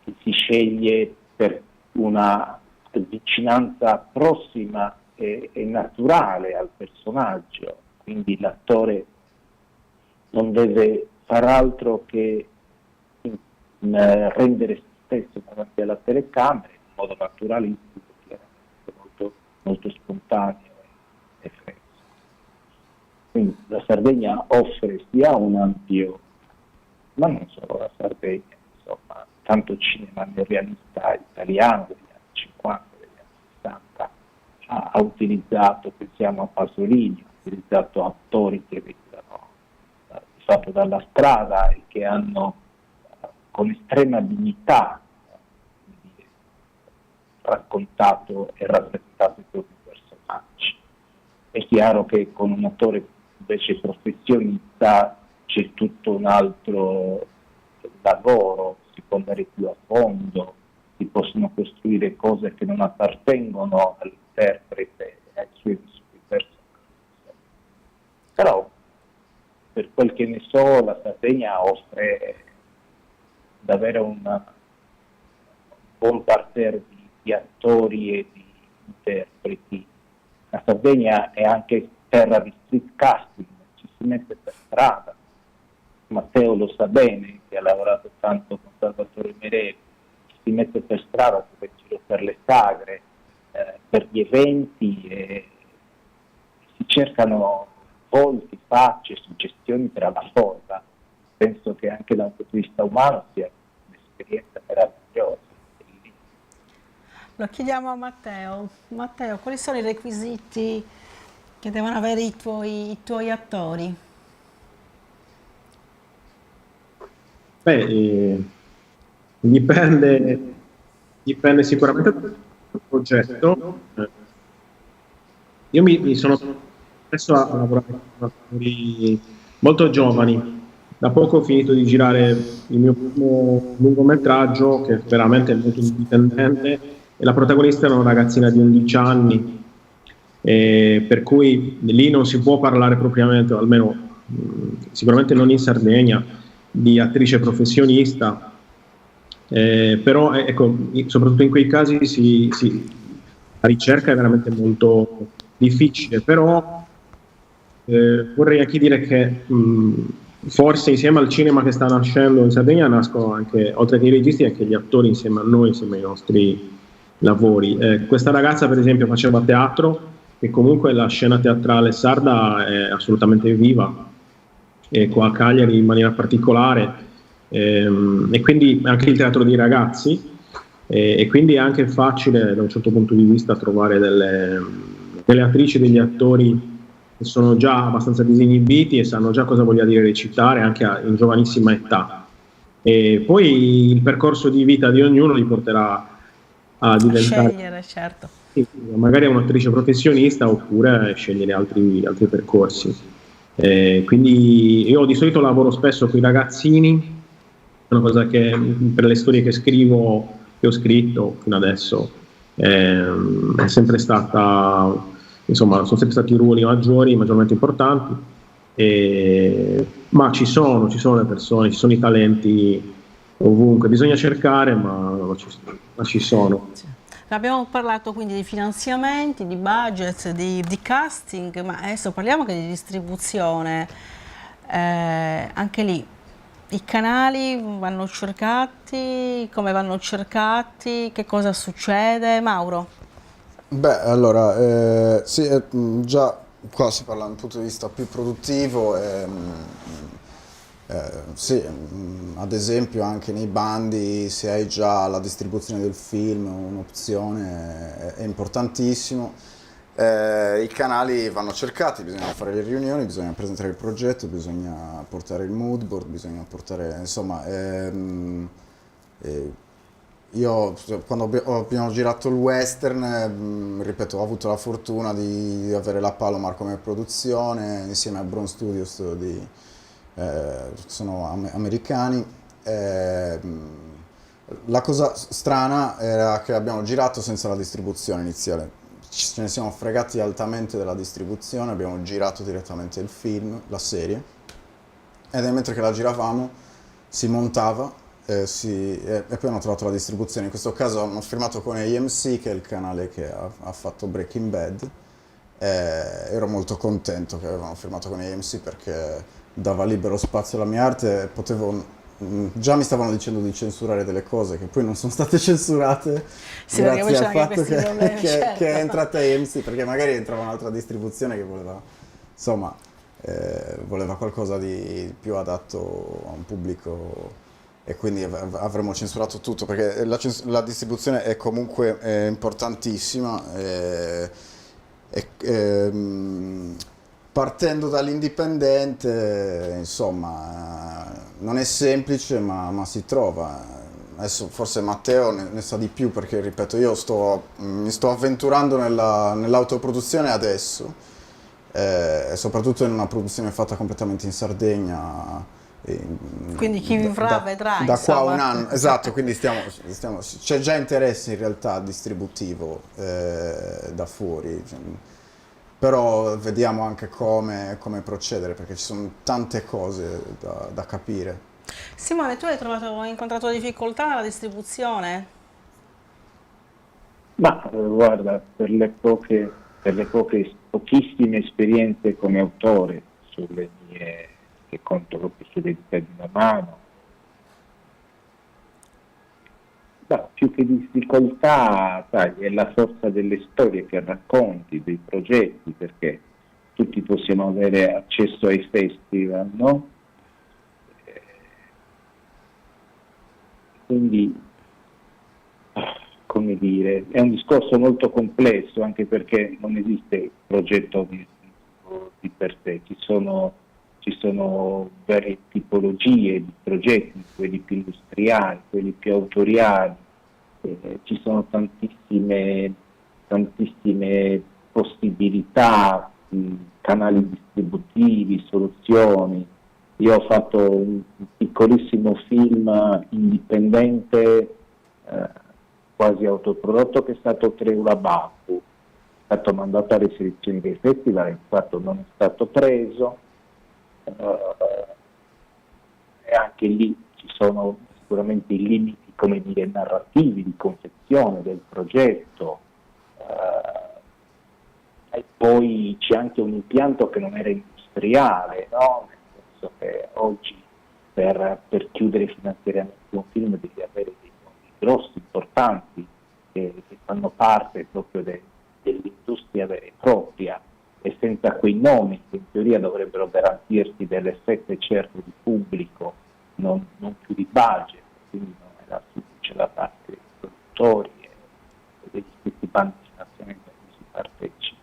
Che si sceglie per una vicinanza prossima e naturale al personaggio, quindi l'attore non deve far altro che rendere se stesso davanti alla telecamera in modo naturalistico, chiaramente molto spontaneo e fresco. Quindi la Sardegna offre sia un ampio, ma non solo la Sardegna, insomma, tanto cinema neorealista italiano degli anni 50, degli anni 60 ha utilizzato, pensiamo a Pasolini, ha utilizzato attori che venivano di fatto dalla strada e che hanno con estrema dignità raccontato e rappresentato i propri personaggi. È chiaro che con un attore invece professionista c'è tutto un altro lavoro, si può andare più a fondo, si possono costruire cose che non appartengono all'interprete e ai suoi vissuti personali. però per quel che ne so la Sardegna offre davvero un buon parterre di attori e di interpreti. La Sardegna è anche terra di street casting, ci si mette per strada. Matteo lo sa bene, che ha lavorato tanto con Salvatore Merelli, si mette per strada, si va in giro per le sagre, per gli eventi, e si cercano volti, facce, suggestioni tra la folla. Penso che anche da un punto di vista umano sia un'esperienza meravigliosa. Lo chiediamo a Matteo. Matteo, quali sono i requisiti che devono avere i tuoi attori? Beh, dipende sicuramente dal progetto. Io mi sono messo a lavorare con attori molto giovani. Da poco ho finito di girare il mio primo lungometraggio, che è veramente molto indipendente, e la protagonista è una ragazzina di 11 anni, per cui lì non si può parlare propriamente, o almeno sicuramente non in Sardegna, di attrice professionista, però ecco, soprattutto in quei casi la ricerca è veramente molto difficile, però vorrei anche dire che forse insieme al cinema che sta nascendo in Sardegna nascono anche, oltre che i registi, anche gli attori insieme a noi, insieme ai nostri lavori. Questa ragazza per esempio faceva teatro, e comunque la scena teatrale sarda è assolutamente viva, e qua a Cagliari in maniera particolare, e quindi anche il teatro dei ragazzi, e quindi è anche facile da un certo punto di vista trovare delle attrici e degli attori che sono già abbastanza disinibiti e sanno già cosa voglia dire recitare anche in giovanissima età, e poi il percorso di vita di ognuno li porterà a diventare, scegliere, certo. magari un'attrice professionista oppure scegliere altri percorsi. Quindi io di solito lavoro spesso con i ragazzini, è una cosa che per le storie che ho scritto fino adesso, è sempre stata, insomma, sono sempre stati i ruoli maggiormente importanti, ma ci sono le persone, ci sono i talenti ovunque, bisogna cercare, ma ci sono. Abbiamo parlato quindi di finanziamenti, di budget, di casting, ma adesso parliamo anche di distribuzione. Anche lì i canali vanno cercati, come vanno cercati, che cosa succede? Mauro? Beh, allora, sì, già qua si parla da un punto di vista più produttivo. Sì, ad esempio anche nei bandi, se hai già la distribuzione del film, un'opzione è importantissimo. I canali vanno cercati, bisogna fare le riunioni, bisogna presentare il progetto, bisogna portare il mood board, bisogna portare, insomma, io quando abbiamo girato il western, ripeto, ho avuto la fortuna di avere la Palomar come produzione insieme a Brown Studios sono americani. La cosa strana era che abbiamo girato senza la distribuzione iniziale, ce ne siamo fregati altamente della distribuzione, abbiamo girato direttamente il film, la serie, ed mentre che la giravamo si montava e poi hanno trovato la distribuzione. In questo caso hanno firmato con AMC, che è il canale che ha fatto Breaking Bad. Ero molto contento che avevano firmato con AMC perché dava libero spazio alla mia arte. Già mi stavano dicendo di censurare delle cose che poi non sono state censurate, sì, grazie al fatto problemi, certo. che è entrata AMC, perché magari entrava un'altra distribuzione che voleva, insomma, voleva qualcosa di più adatto a un pubblico, e quindi avremmo censurato tutto, perché la distribuzione è comunque importantissima. Partendo dall'indipendente, insomma, non è semplice, ma si trova. Adesso forse Matteo ne sa di più, perché, ripeto, io mi sto avventurando nell'autoproduzione adesso, soprattutto in una produzione fatta completamente in Sardegna. Quindi chi vivrà vedrà, da insomma. qua a un anno, esatto, quindi c'è già interesse in realtà distributivo da fuori. però vediamo anche come procedere, perché ci sono tante cose da capire. Simone, tu hai incontrato difficoltà alla distribuzione? Ma guarda, per le pochissime esperienze come autore sulle mie, che conto proprio sulle dita di una mano, più che difficoltà, sai, è la forza delle storie che racconti, dei progetti, perché tutti possiamo avere accesso ai festival, no? Quindi, come dire, è un discorso molto complesso, anche perché non esiste progetto di per sé, ci sono varie tipologie di progetti, quelli più industriali, quelli più autoriali, ci sono tantissime possibilità, canali distributivi, soluzioni. Io ho fatto un piccolissimo film indipendente, quasi autoprodotto, che è stato Treula Babbu, è stato mandato alle selezioni dei festival, infatti non è stato preso, e anche lì ci sono sicuramente i limiti, come dire, narrativi, di concezione del progetto, e poi c'è anche un impianto che non era industriale, no? Nel senso che oggi per chiudere finanziariamente un film devi avere dei nomi grossi, importanti, che fanno parte proprio dell'industria vera e propria, e senza quei nomi, che in teoria dovrebbero garantirti delle fette certe di pubblico, non più di budget, quindi non è la fiducia da parte dei produttori e degli stessi bandi di finanziamento a cui si partecipa.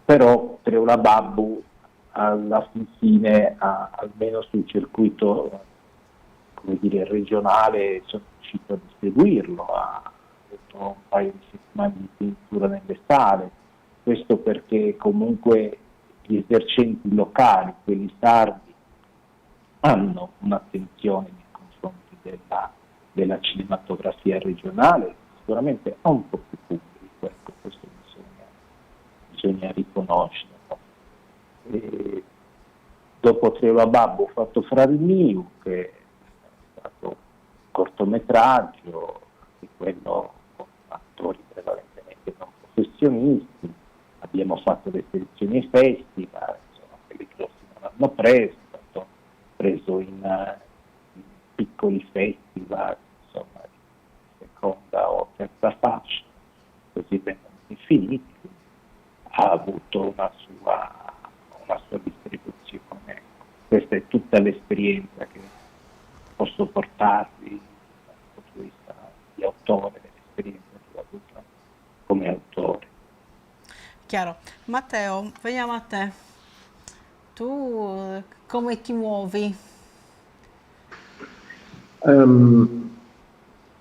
Però Treula Babbu alla fine, almeno sul circuito, come dire, regionale, sono riuscito a distribuirlo, ha avuto un paio di settimane di pintura nelle sale, questo perché comunque gli esercenti locali, quelli sardi, hanno un'attenzione nei confronti della cinematografia regionale, sicuramente ha un po' più pubblico, ecco, questo bisogna riconoscerlo. E dopo Treula Babbu ho fatto Frari Miu, che è stato un cortometraggio, di quello con attori prevalentemente non professionisti. Abbiamo fatto le selezioni ai festival, insomma, quelli grossi non l'hanno preso, è stato preso in piccoli festival, insomma, di seconda o terza fascia, così vengono definiti. Ha avuto una sua distribuzione. Questa è tutta l'esperienza che posso portarvi dal punto di vista di autore, dell'esperienza che ho avuto come autore. Chiaro. Matteo, veniamo a te. Tu come ti muovi?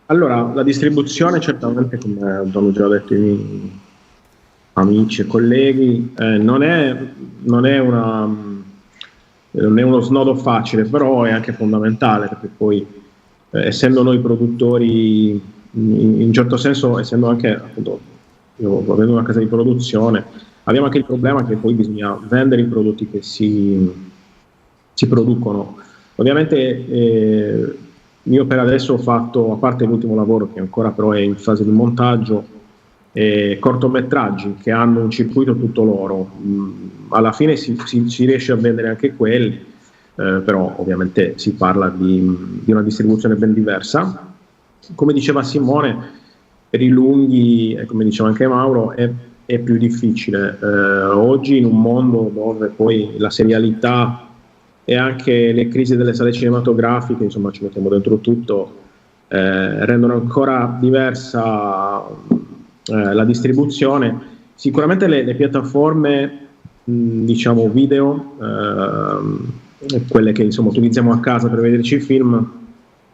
Allora, la distribuzione certamente, come hanno già detto i miei amici e colleghi, non è uno snodo facile, però è anche fondamentale, perché poi essendo noi produttori, in un certo senso, essendo anche, appunto, io avendo una casa di produzione, abbiamo anche il problema che poi bisogna vendere i prodotti che si producono. Ovviamente io per adesso ho fatto, a parte l'ultimo lavoro che ancora però è in fase di montaggio, cortometraggi che hanno un circuito tutto loro. Alla fine si riesce a vendere anche quelli, però ovviamente si parla di una distribuzione ben diversa. Come diceva Simone, per i lunghi, e come diceva anche Mauro, è più difficile. Oggi, in un mondo dove poi la serialità e anche le crisi delle sale cinematografiche, insomma, ci mettiamo dentro tutto, rendono ancora diversa la distribuzione. Sicuramente le piattaforme, diciamo, video, quelle che insomma utilizziamo a casa per vederci il film,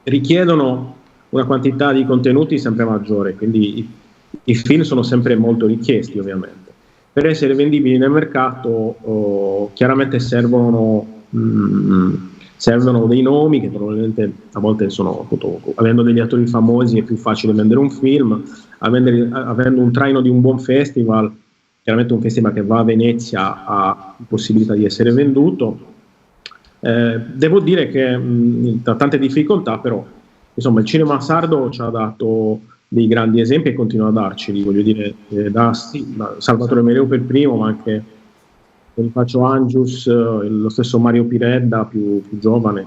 richiedono una quantità di contenuti sempre maggiore, quindi i film sono sempre molto richiesti, ovviamente. Per essere vendibili nel mercato chiaramente servono servono dei nomi che probabilmente a volte sono, appunto, avendo degli attori famosi è più facile vendere un film, avendo un traino di un buon festival, chiaramente un festival che va a Venezia ha possibilità di essere venduto. Devo dire che tra tante difficoltà, però insomma il cinema sardo ci ha dato dei grandi esempi e continua a darceli, voglio dire, da Salvatore Meleu per primo, ma anche Bonifacio Angius, lo stesso Mario Piredda più giovane,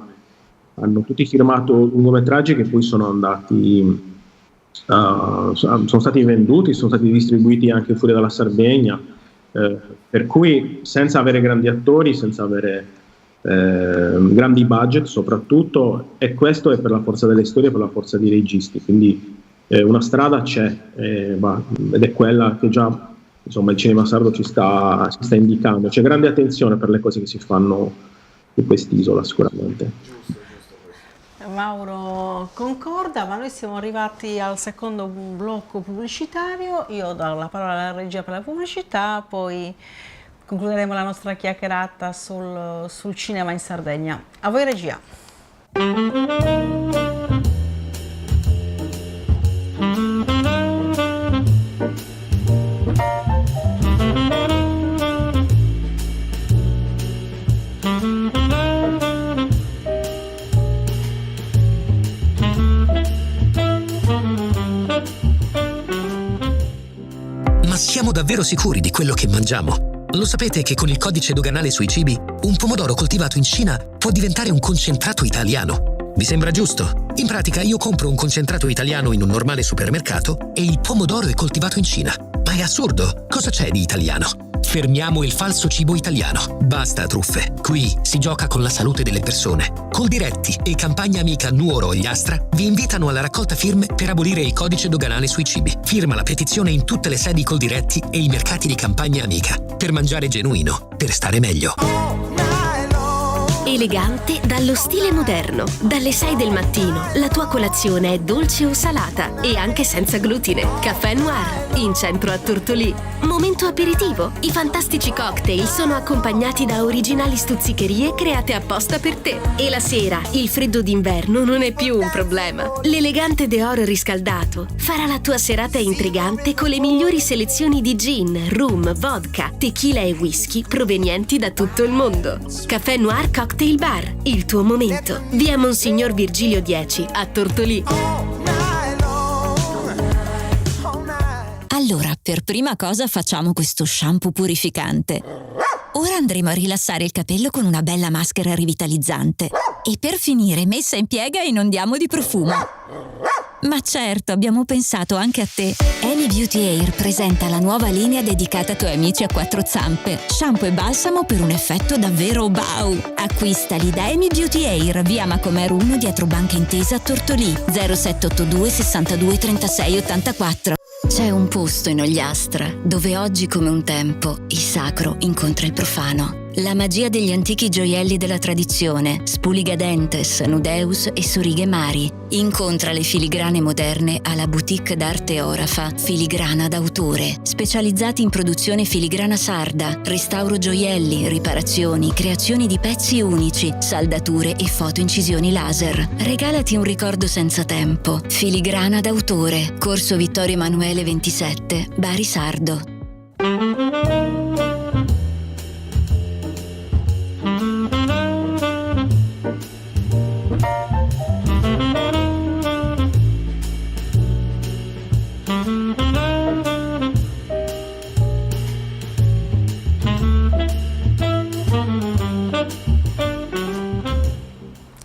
hanno tutti firmato lungometraggi che poi sono andati sono stati venduti, sono stati distribuiti anche fuori dalla Sardegna, per cui senza avere grandi attori, senza avere grandi budget soprattutto, e questo è per la forza delle storie, per la forza dei registi, quindi una strada c'è, ed è quella che già insomma il cinema sardo ci sta indicando. C'è grande attenzione per le cose che si fanno in quest'isola sicuramente. Mauro concorda, ma noi siamo arrivati al secondo blocco pubblicitario. Io do la parola alla regia per la pubblicità, poi concluderemo la nostra chiacchierata sul cinema in Sardegna. A voi regia. Ma siamo davvero sicuri di quello che mangiamo? Lo sapete che con il codice doganale sui cibi, un pomodoro coltivato in Cina può diventare un concentrato italiano? Vi sembra giusto? In pratica io compro un concentrato italiano in un normale supermercato e il pomodoro è coltivato in Cina. Ma è assurdo! Cosa c'è di italiano? Fermiamo il falso cibo italiano. Basta truffe. Qui si gioca con la salute delle persone. Coldiretti e campagna amica Nuoro Ogliastra vi invitano alla raccolta firme per abolire il codice doganale sui cibi. Firma la petizione in tutte le sedi Coldiretti e i mercati di campagna amica. Per mangiare genuino, per stare meglio. Elegante dallo stile moderno. Dalle 6 del mattino la tua colazione è dolce o salata e anche senza glutine. Caffè Noir, in centro a Tortolì. Momento aperitivo. I fantastici cocktail sono accompagnati da originali stuzzicherie create apposta per te. E la sera, il freddo d'inverno non è più un problema. L'elegante Deor riscaldato farà la tua serata intrigante con le migliori selezioni di gin, rum, vodka, tequila e whisky provenienti da tutto il mondo. Caffè Noir Cocktail Bar, il tuo momento. Via Monsignor Virgilio 10 a Tortolì. Allora, per prima cosa facciamo questo shampoo purificante. Ora andremo a rilassare il capello con una bella maschera rivitalizzante. E per finire, messa in piega, inondiamo di profumo. Ma certo, abbiamo pensato anche a te. Amy Beauty Air presenta la nuova linea dedicata ai tuoi amici a quattro zampe. Shampoo e balsamo per un effetto davvero wow! Acquistali da Amy Beauty Air, via Macomer 1 dietro Banca Intesa a Tortolì, 0782 62 36 84. C'è un posto in Ogliastra dove oggi come un tempo il sacro incontra il profano. La magia degli antichi gioielli della tradizione, Spuligadentes, Nudeus e Sorighe Mari. Incontra le filigrane moderne alla boutique d'arte Orafa, Filigrana d'autore, specializzati in produzione filigrana sarda, restauro gioielli, riparazioni, creazioni di pezzi unici, saldature e fotoincisioni laser. Regalati un ricordo senza tempo. Filigrana d'autore, Corso Vittorio Emanuele 27, Bari Sardo.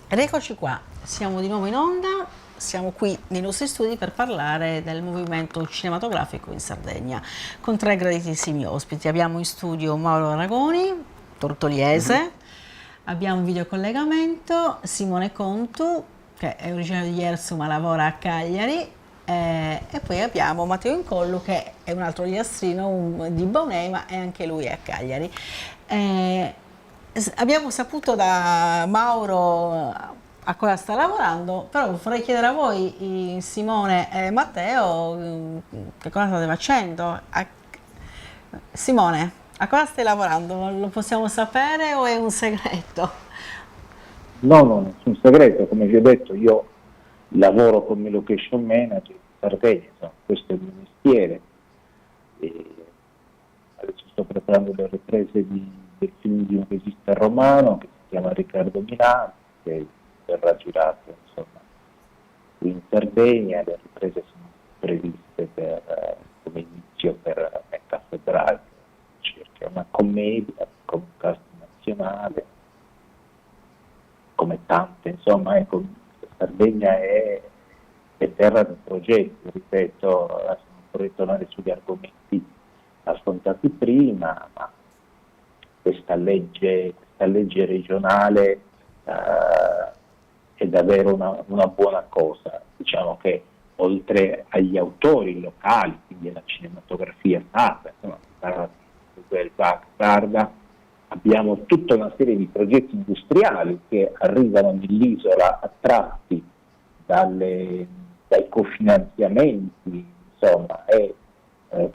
Ed eccoci qua, siamo di nuovo in onda, siamo qui nei nostri studi per parlare del movimento cinematografico in Sardegna con tre graditissimi ospiti. Abbiamo in studio Mauro Aragoni, tortoliese, abbiamo un videocollegamento, Simone Contu, che è originario di Iersu ma lavora a Cagliari, e poi abbiamo Matteo Incollu, che è un altro ogliastrino di Baunei, ma è anche lui a Cagliari. Abbiamo saputo da Mauro a cosa sta lavorando, però vorrei chiedere a voi, Simone e Matteo, che cosa state facendo? Simone, a cosa stai lavorando? Lo possiamo sapere o è un segreto? No, nessun segreto, come vi ho detto, io lavoro come location manager in Sardegna, insomma, questo è il mio mestiere. E adesso sto preparando le riprese del film di un regista romano che si chiama Riccardo Milano, che verrà girato insomma qui in Sardegna. Le riprese sono previste come inizio per metà febbraio, circa una commedia con un cast nazionale, come tante, insomma, ecco, Sardegna è terra di progetti, ripeto, adesso non vorrei tornare sugli argomenti affrontati prima, ma questa legge regionale è davvero una buona cosa. Diciamo che oltre agli autori locali, quindi alla cinematografia sarda, insomma, quel sarda, abbiamo tutta una serie di progetti industriali che arrivano nell'isola attratti dai cofinanziamenti, insomma, e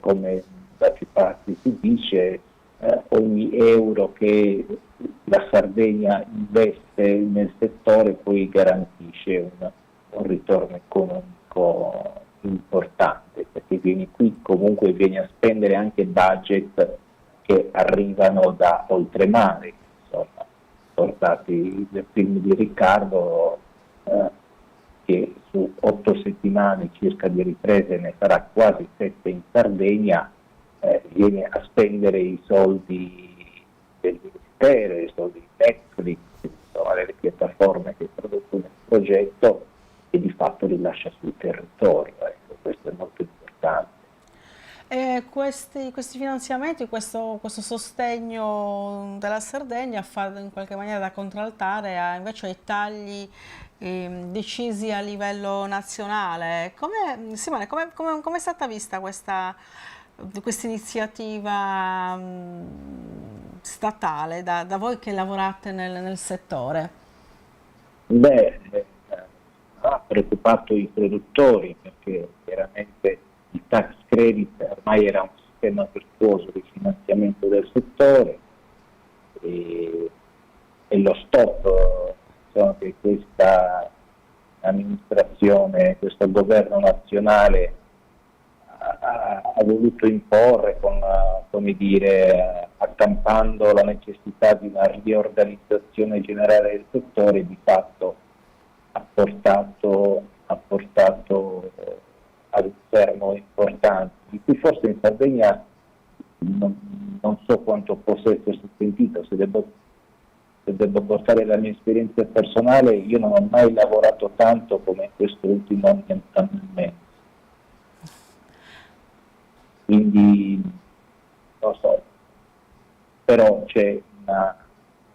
come da più parti si dice, ogni euro che la Sardegna investe nel settore poi garantisce un ritorno economico importante, perché vieni a spendere anche budget che arrivano da oltremare, insomma, portati nel film di Riccardo, che su 8 settimane circa di riprese ne farà quasi 7 in Sardegna, viene a spendere i soldi del Ministero, i soldi di Netflix, insomma, le piattaforme che producono il progetto, e di fatto li lascia sul territorio. Ecco, questo è molto importante. E questi finanziamenti, questo sostegno della Sardegna fa in qualche maniera da contraltare invece ai tagli decisi a livello nazionale. Simone, come è stata vista questa iniziativa statale da voi che lavorate nel settore? Ha preoccupato i produttori, perché chiaramente il tax credit ormai era un sistema virtuoso di finanziamento del settore, e lo stop che questa amministrazione, questo governo nazionale ha voluto imporre accampando la necessità di una riorganizzazione generale del settore, di fatto ha portato ad un fermo importante, di cui forse in Sardegna non so quanto possa essersi sentito. Se devo portare la mia esperienza personale, io non ho mai lavorato tanto come in questo ultimo anno e mezzo. Quindi non so, però c'è una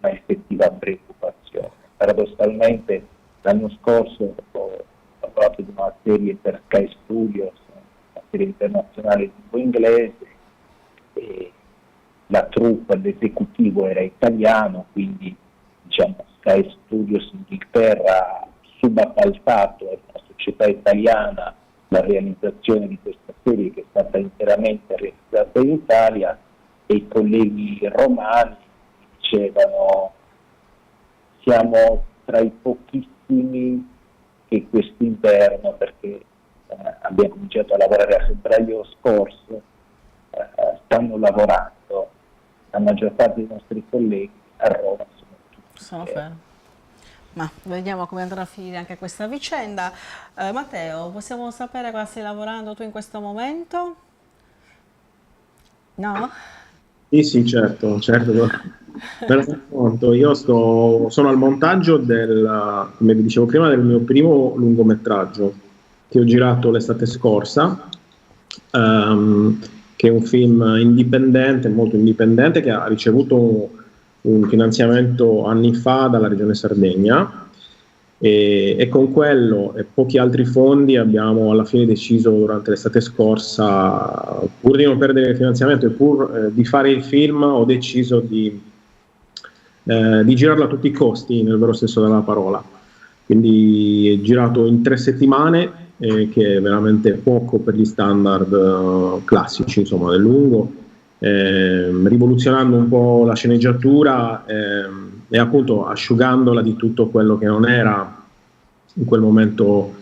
effettiva preoccupazione. Paradossalmente l'anno scorso ho lavorato di una serie per Sky Studios, una serie internazionale di lingua inglese, e la troupe, l'esecutivo era italiano, quindi diciamo Sky Studios Inghilterra ha subappaltato a una società italiana la realizzazione di questa serie, che è stata interamente realizzata in Italia, e i colleghi romani dicevano: siamo tra i pochissimi che quest'inverno, perché abbiamo cominciato a lavorare a febbraio scorso, stanno lavorando. La maggior parte dei nostri colleghi a Roma sono fermi. Ma vediamo come andrà a finire anche questa vicenda. Matteo, possiamo sapere cosa stai lavorando tu in questo momento? No? Sì, certo. Me lo racconto. Io sono al montaggio come vi dicevo prima, del mio primo lungometraggio che ho girato l'estate scorsa, che è un film indipendente, molto indipendente, che ha ricevuto un finanziamento anni fa dalla Regione Sardegna, e con quello e pochi altri fondi abbiamo alla fine deciso, durante l'estate scorsa, pur di non perdere il finanziamento e pur di fare il film, ho deciso di girarlo a tutti i costi, nel vero senso della parola. Quindi è girato in 3 settimane, che è veramente poco per gli standard classici, insomma, del lungo, rivoluzionando un po' la sceneggiatura, e appunto asciugandola di tutto quello che non era in quel momento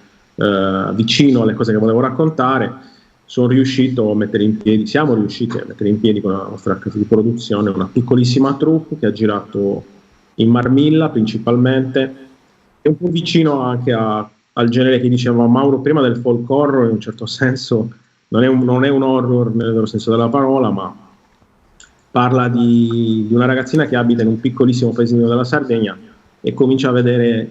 vicino alle cose che volevo raccontare, siamo riusciti a mettere in piedi con la nostra casa di produzione una piccolissima troupe che ha girato in Marmilla principalmente, e un po' vicino anche al genere che diceva Mauro prima del folk horror. In un certo senso non è un horror nel vero senso della parola, ma parla di una ragazzina che abita in un piccolissimo paesino della Sardegna e comincia a vedere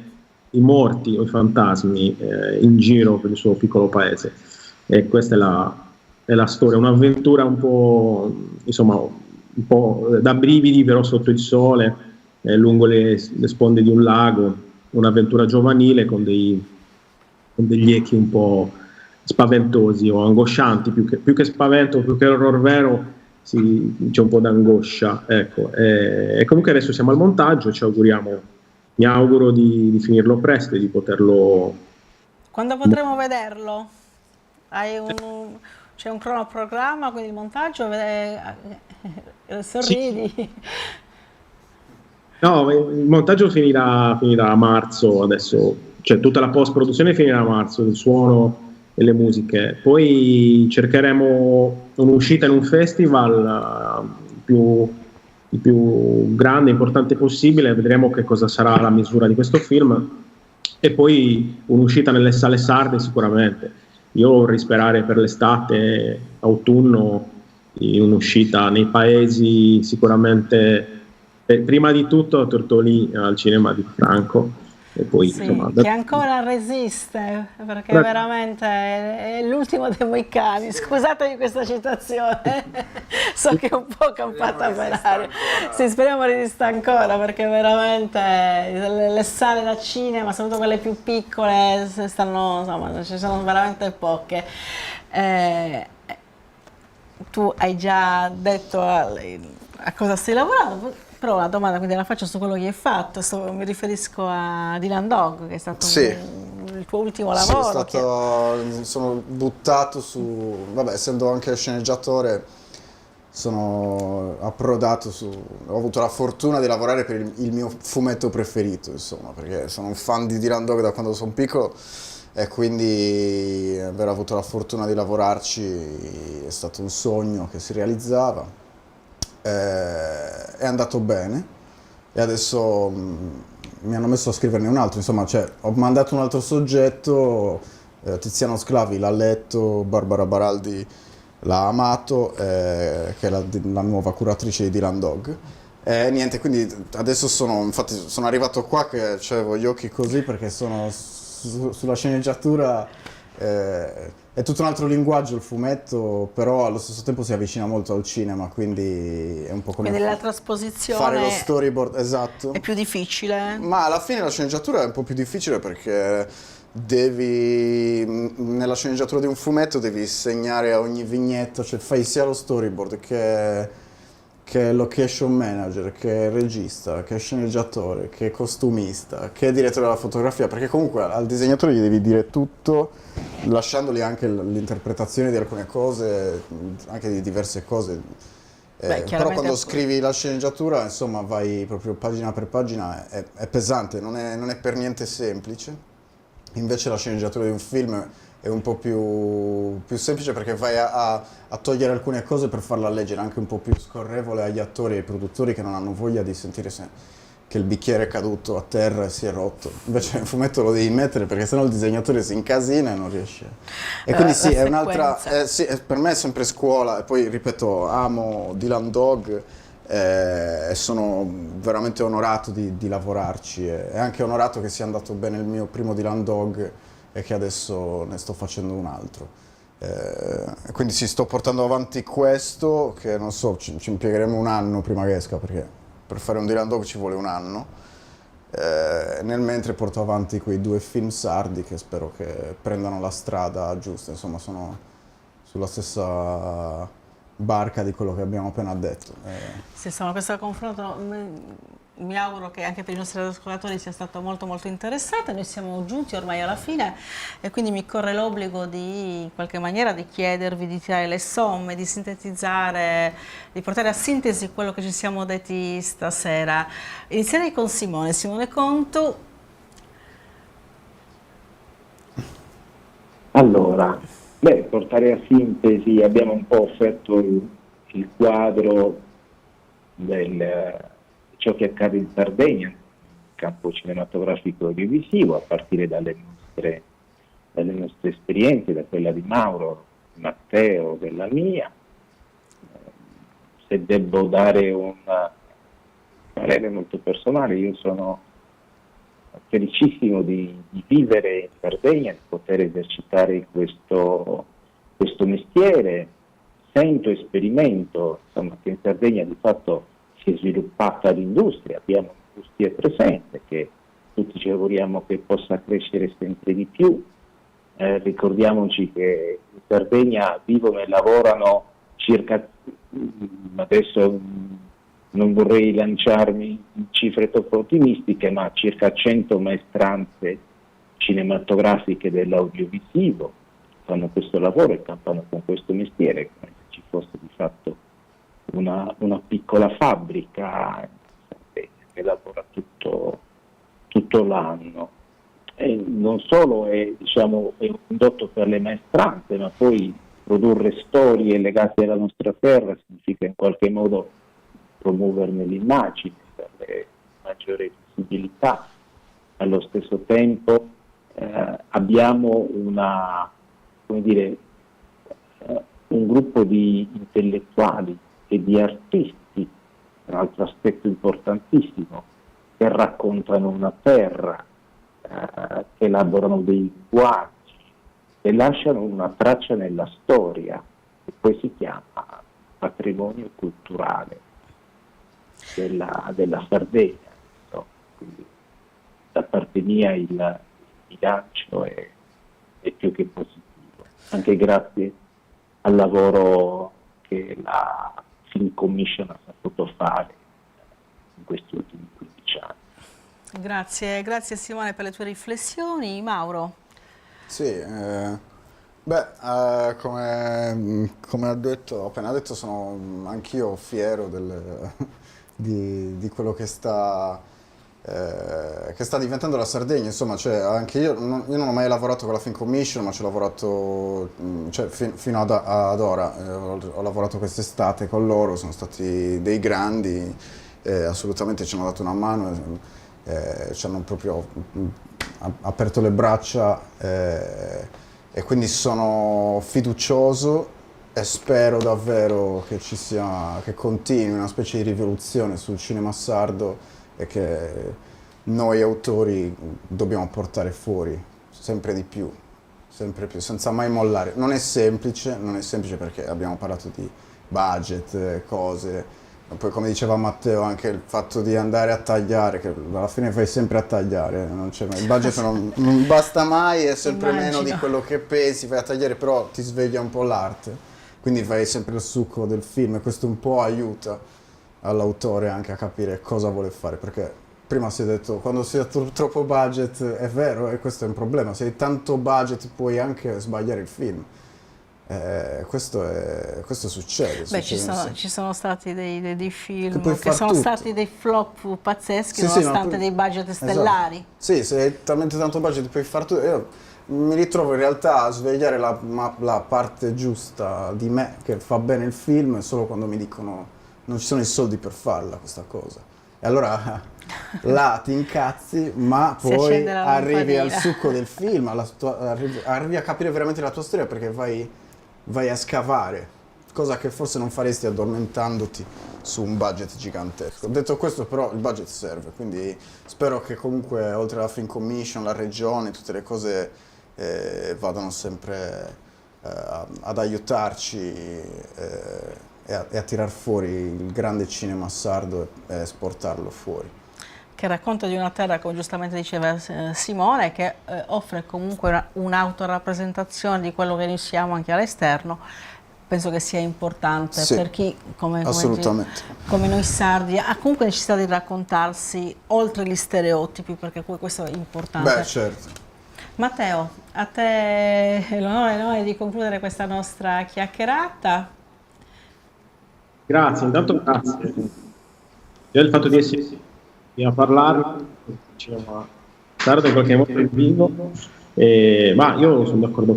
i morti o i fantasmi in giro per il suo piccolo paese. E questa è la storia, un'avventura un po', insomma, un po' da brividi, però sotto il sole, lungo le sponde di un lago, un'avventura giovanile con degli echi un po' spaventosi o angoscianti, più che spavento, più che horror vero, c'è un po' d'angoscia, ecco. E comunque adesso siamo al montaggio, mi auguro di finirlo presto e di poterlo... Quando potremo vederlo? C'è un cronoprogramma, quindi il montaggio, sorridi. Sì. No, il montaggio finirà a marzo adesso, cioè tutta la post-produzione finirà a marzo, il suono e le musiche. Poi cercheremo un'uscita in un festival il più grande e importante possibile, vedremo che cosa sarà la misura di questo film, e poi un'uscita nelle sale sarde sicuramente. Io vorrei sperare per l'estate, autunno, in un'uscita nei paesi, sicuramente prima di tutto a Tortolì al cinema di Franco, e poi sì, insomma, che ancora resiste, perché veramente è l'ultimo dei moicani. Scusatemi questa citazione, so che è un po' campata per aria. Sì, speriamo resista ancora, perché veramente le sale da cinema, soprattutto quelle più piccole, insomma, ci sono veramente poche. Tu hai già detto a cosa stai lavorando, però la domanda quindi la faccio su quello che hai fatto. Mi riferisco a Dylan Dog, che è stato il tuo ultimo lavoro. Sì, sono buttato su, vabbè, essendo anche sceneggiatore, sono approdato ho avuto la fortuna di lavorare per il mio fumetto preferito, insomma, perché sono un fan di Dylan Dog da quando sono piccolo, e quindi aver avuto la fortuna di lavorarci è stato un sogno che si realizzava. È andato bene e adesso mi hanno messo a scriverne un altro, insomma, ho mandato un altro soggetto, Tiziano Sclavi l'ha letto, Barbara Baraldi l'ha amato, che è la nuova curatrice di Dylan Dog. Niente, quindi adesso infatti sono arrivato qua che avevo gli occhi così, perché sono sulla sceneggiatura. È tutto un altro linguaggio il fumetto, però allo stesso tempo si avvicina molto al cinema, quindi è un po' come la trasposizione, fare lo storyboard, esatto. È più difficile? Ma alla fine la sceneggiatura è un po' più difficile, perché nella sceneggiatura di un fumetto devi segnare a ogni vignetta, cioè fai sia lo storyboard che location manager, che regista, che sceneggiatore, che costumista, che direttore della fotografia, perché comunque al disegnatore gli devi dire tutto, lasciandogli anche l'interpretazione di alcune cose, anche di diverse cose. Però quando scrivi la sceneggiatura, insomma, vai proprio pagina per pagina, è pesante, non è per niente semplice. Invece la sceneggiatura di un film è un po' più semplice, perché vai a togliere alcune cose per farla leggere anche un po' più scorrevole agli attori e ai produttori, che non hanno voglia di sentire che il bicchiere è caduto a terra e si è rotto. Invece nel fumetto lo devi mettere, perché sennò il disegnatore si incasina e non riesce. E quindi sì, è un'altra... sì, per me è sempre scuola, e poi ripeto, amo Dylan Dog, e sono veramente onorato di lavorarci, e anche onorato che sia andato bene il mio primo Dylan Dog e che adesso ne sto facendo un altro. Quindi sì, sto portando avanti questo, che non so, ci impiegheremo un anno prima che esca, perché per fare un Dylan Dog ci vuole un anno. Nel mentre porto avanti quei 2 film sardi che spero che prendano la strada giusta, insomma sono sulla stessa barca di quello che abbiamo appena detto. Sì, insomma, questo confronto mi auguro che anche per i nostri ascoltatori sia stato molto molto interessante. Noi siamo giunti ormai alla fine e quindi mi corre l'obbligo di in qualche maniera di chiedervi di tirare le somme, di sintetizzare, di portare a sintesi quello che ci siamo detti stasera. Inizierei con Simone Contu. Allora, portare a sintesi, abbiamo un po' offerto il quadro del ciò che accade in Sardegna, nel campo cinematografico e audiovisivo, a partire dalle nostre esperienze, da quella di Mauro, di Matteo, della mia. Se devo dare un parere molto personale, io sono felicissimo di vivere in Sardegna, di poter esercitare questo mestiere. Sento e sperimento, insomma, che in Sardegna di fatto si è sviluppata l'industria, abbiamo un'industria presente che tutti ci auguriamo che possa crescere sempre di più. Ricordiamoci che in Sardegna vivono e lavorano circa, adesso non vorrei lanciarmi in cifre troppo ottimistiche, ma circa 100 maestranze cinematografiche dell'audiovisivo fanno questo lavoro e campano con questo mestiere, come se ci fosse di fatto una piccola fabbrica che lavora tutto l'anno. E non solo è un indotto per le maestranze, ma poi produrre storie legate alla nostra terra significa in qualche modo promuoverne l'immagine, darle maggiore visibilità. Allo stesso tempo abbiamo un gruppo di intellettuali e di artisti, un altro aspetto importantissimo, che raccontano una terra, che elaborano dei linguaggi, e lasciano una traccia nella storia, che poi si chiama patrimonio culturale della Sardegna. No? Quindi, da parte mia il bilancio è più che positivo, anche grazie al lavoro che la Film Commission ha saputo fare in questi ultimi 15 anni. Grazie Simone per le tue riflessioni. Mauro? Sì, come ho appena detto, sono anch'io fiero di quello che sta diventando la Sardegna. Insomma, cioè, anche io non ho mai lavorato con la Film Commission, ma ci ho lavorato fino ad ora. Ho lavorato quest'estate con loro, sono stati dei grandi, assolutamente ci hanno dato una mano, ci hanno proprio aperto le braccia, e quindi sono fiducioso e spero davvero che continui una specie di rivoluzione sul cinema sardo e che noi autori dobbiamo portare fuori sempre di più, senza mai mollare. Non è semplice perché abbiamo parlato di budget, cose. Poi, come diceva Matteo, anche il fatto di andare a tagliare, che alla fine vai sempre a tagliare, il budget non basta mai, è sempre meno di quello che pesi, vai a tagliare, però ti sveglia un po' l'arte, quindi vai sempre al succo del film, e questo un po' aiuta all'autore anche a capire cosa vuole fare, perché prima si è detto, quando si ha troppo budget, è vero, e questo è un problema, se hai tanto budget puoi anche sbagliare il film. Questo succede. Ci sono stati dei film che sono stati dei flop pazzeschi, nonostante dei budget stellari. Esatto. Sì, se hai talmente tanto budget puoi fare tutto. Io mi ritrovo in realtà a svegliare la parte giusta di me che fa bene il film solo quando mi dicono non ci sono i soldi per farla questa cosa. E allora là ti incazzi, ma poi arrivi al succo del film, arrivi a capire veramente la tua storia, perché vai a scavare, cosa che forse non faresti addormentandoti su un budget gigantesco. Detto questo, però, il budget serve, quindi spero che comunque oltre alla Film Commission, la regione, tutte le cose vadano sempre ad aiutarci e a tirar fuori il grande cinema sardo e esportarlo fuori. Che racconta di una terra, come giustamente diceva Simone, che offre comunque un'autorappresentazione di quello che noi siamo anche all'esterno, penso che sia importante Sì, per chi come noi sardi ha comunque necessità di raccontarsi oltre gli stereotipi, perché questo è importante. Beh, certo. Matteo, a te l'onore di concludere questa nostra chiacchierata. Grazie, intanto grazie. Già il fatto di essere qui a parlare, diciamo, tardi in qualche modo in vivo, ma io sono d'accordo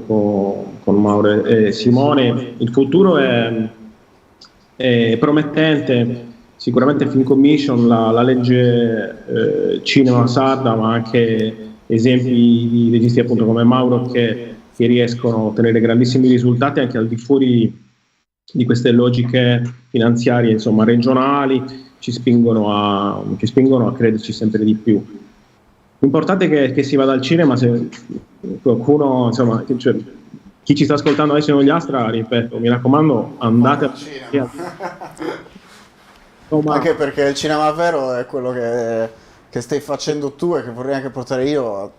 con Mauro e Simone. Il futuro è promettente, sicuramente Film Commission, la legge cinema sarda, ma anche esempi di registi appunto come Mauro che riescono a ottenere grandissimi risultati anche al di fuori di queste logiche finanziarie, insomma, regionali, ci spingono a crederci sempre di più. L'importante è che si vada al cinema. Se qualcuno, insomma, chi ci sta ascoltando adesso in Ogliastra, ripeto, mi raccomando, andate al cinema. Anche perché il cinema vero è quello che stai facendo tu e che vorrei anche portare io,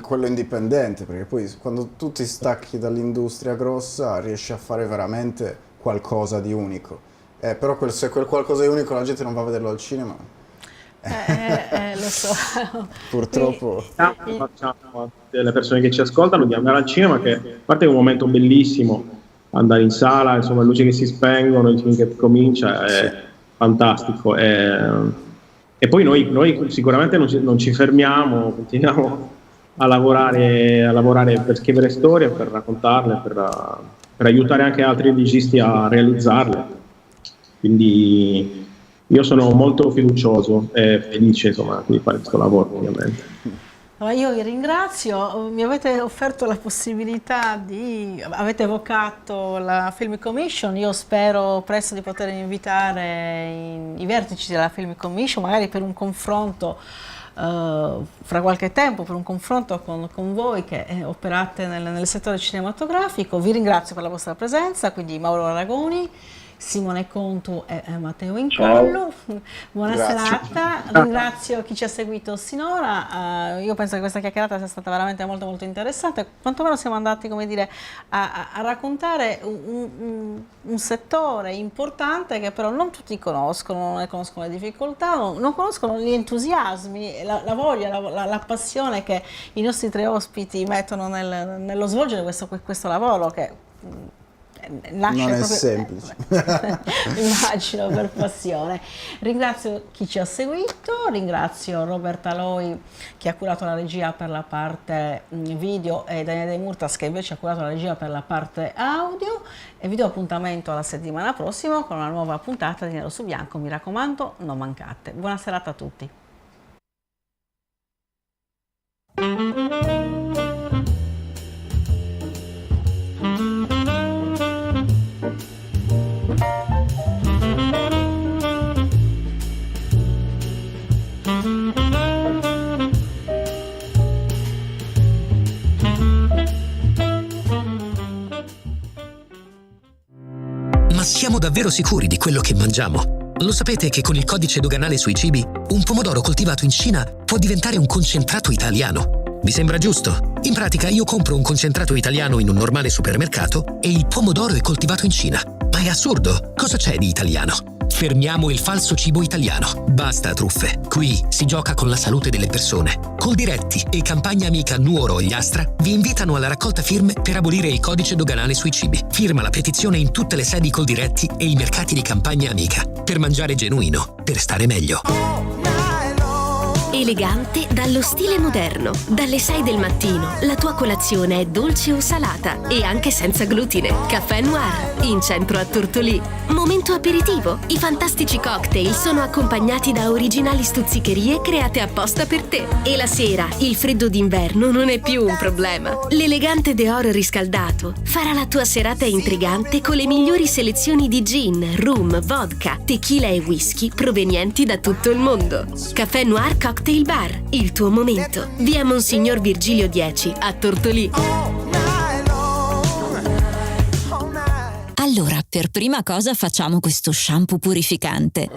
quello indipendente, perché poi quando tu ti stacchi dall'industria grossa riesci a fare veramente qualcosa di unico. Però se quel qualcosa di unico la gente non va a vederlo al cinema, lo so. Purtroppo. Facciamo delle persone che ci ascoltano di andare al cinema, che a parte è un momento bellissimo, andare in sala, insomma, le luci che si spengono, il film che comincia, è fantastico. E poi noi sicuramente non ci fermiamo, continuiamo a lavorare per scrivere storie, per raccontarle, per aiutare anche altri registi a realizzarle. Quindi io sono molto fiducioso e felice, insomma, di fare questo lavoro, ovviamente. Io vi ringrazio, mi avete offerto la possibilità avete evocato la Film Commission, io spero presto di poter invitare i vertici della Film Commission, magari per un confronto fra qualche tempo, per un confronto con voi che operate nel settore cinematografico. Vi ringrazio per la vostra presenza, quindi Mauro Aragoni, Simone Contu e Matteo Incollu. Buona serata, ringrazio chi ci ha seguito sinora. Io penso che questa chiacchierata sia stata veramente molto molto interessante, quantomeno siamo andati, come dire, a raccontare un settore importante che però non tutti conoscono, non ne conoscono le difficoltà, non conoscono gli entusiasmi, la voglia, la passione che i nostri tre ospiti mettono nello svolgere questo lavoro che nasce non è proprio, semplice. Immagino, per passione. Ringrazio chi ci ha seguito, ringrazio Roberta Loi che ha curato la regia per la parte video e Daniele De Murtas che invece ha curato la regia per la parte audio, e vi do appuntamento alla settimana prossima con una nuova puntata di Nero su Bianco. Mi raccomando, non mancate. Buona serata a tutti. Siamo davvero sicuri di quello che mangiamo? Lo sapete che con il codice doganale sui cibi, un pomodoro coltivato in Cina può diventare un concentrato italiano? Vi sembra giusto? In pratica io compro un concentrato italiano in un normale supermercato e il pomodoro è coltivato in Cina. Ma è assurdo! Cosa c'è di italiano? Fermiamo il falso cibo italiano. Basta truffe. Qui si gioca con la salute delle persone. Coldiretti e Campagna Amica Nuoro Ogliastra vi invitano alla raccolta firme per abolire il codice doganale sui cibi. Firma la petizione in tutte le sedi Coldiretti e i mercati di Campagna Amica. Per mangiare genuino, per stare meglio. Elegante dallo stile moderno. Dalle 6 del mattino la tua colazione è dolce o salata e anche senza glutine. Caffè Noir, in centro a Tortolì. Momento aperitivo. I fantastici cocktail sono accompagnati da originali stuzzicherie create apposta per te. E la sera, il freddo d'inverno non è più un problema. L'elegante Deor riscaldato farà la tua serata intrigante con le migliori selezioni di gin, rum, vodka, tequila e whisky provenienti da tutto il mondo. Caffè Noir Cocktail Bar, il tuo momento. Via Monsignor Virgilio 10 a Tortolì. Allora, per prima cosa facciamo questo shampoo purificante.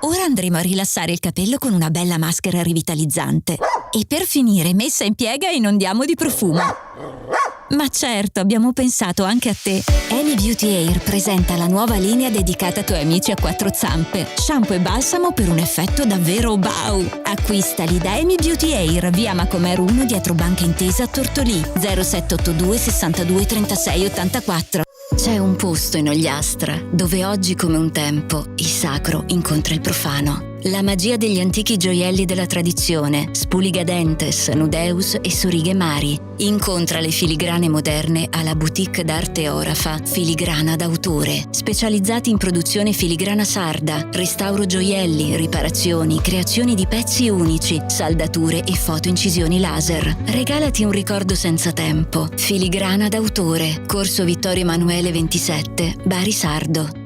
Ora andremo a rilassare il capello con una bella maschera rivitalizzante. E per finire, messa in piega, inondiamo di profumo. Ma certo, abbiamo pensato anche a te. Amy Beauty Air presenta la nuova linea dedicata ai tuoi amici a quattro zampe. Shampoo e balsamo per un effetto davvero wow! Acquistali da Amy Beauty Air, via Macomer 1 dietro Banca Intesa a Tortolì, 0782 62 36 84. C'è un posto in Ogliastra dove oggi come un tempo il sacro incontra il profano. La magia degli antichi gioielli della tradizione, Spuligadentes, Nudeus e Sorighe Mari. Incontra le filigrane moderne alla boutique d'arte Orafa Filigrana d'autore, specializzati in produzione filigrana sarda, restauro gioielli, riparazioni, creazioni di pezzi unici, saldature e fotoincisioni laser. Regalati un ricordo senza tempo. Filigrana d'autore, Corso Vittorio Emanuele 27, Bari Sardo.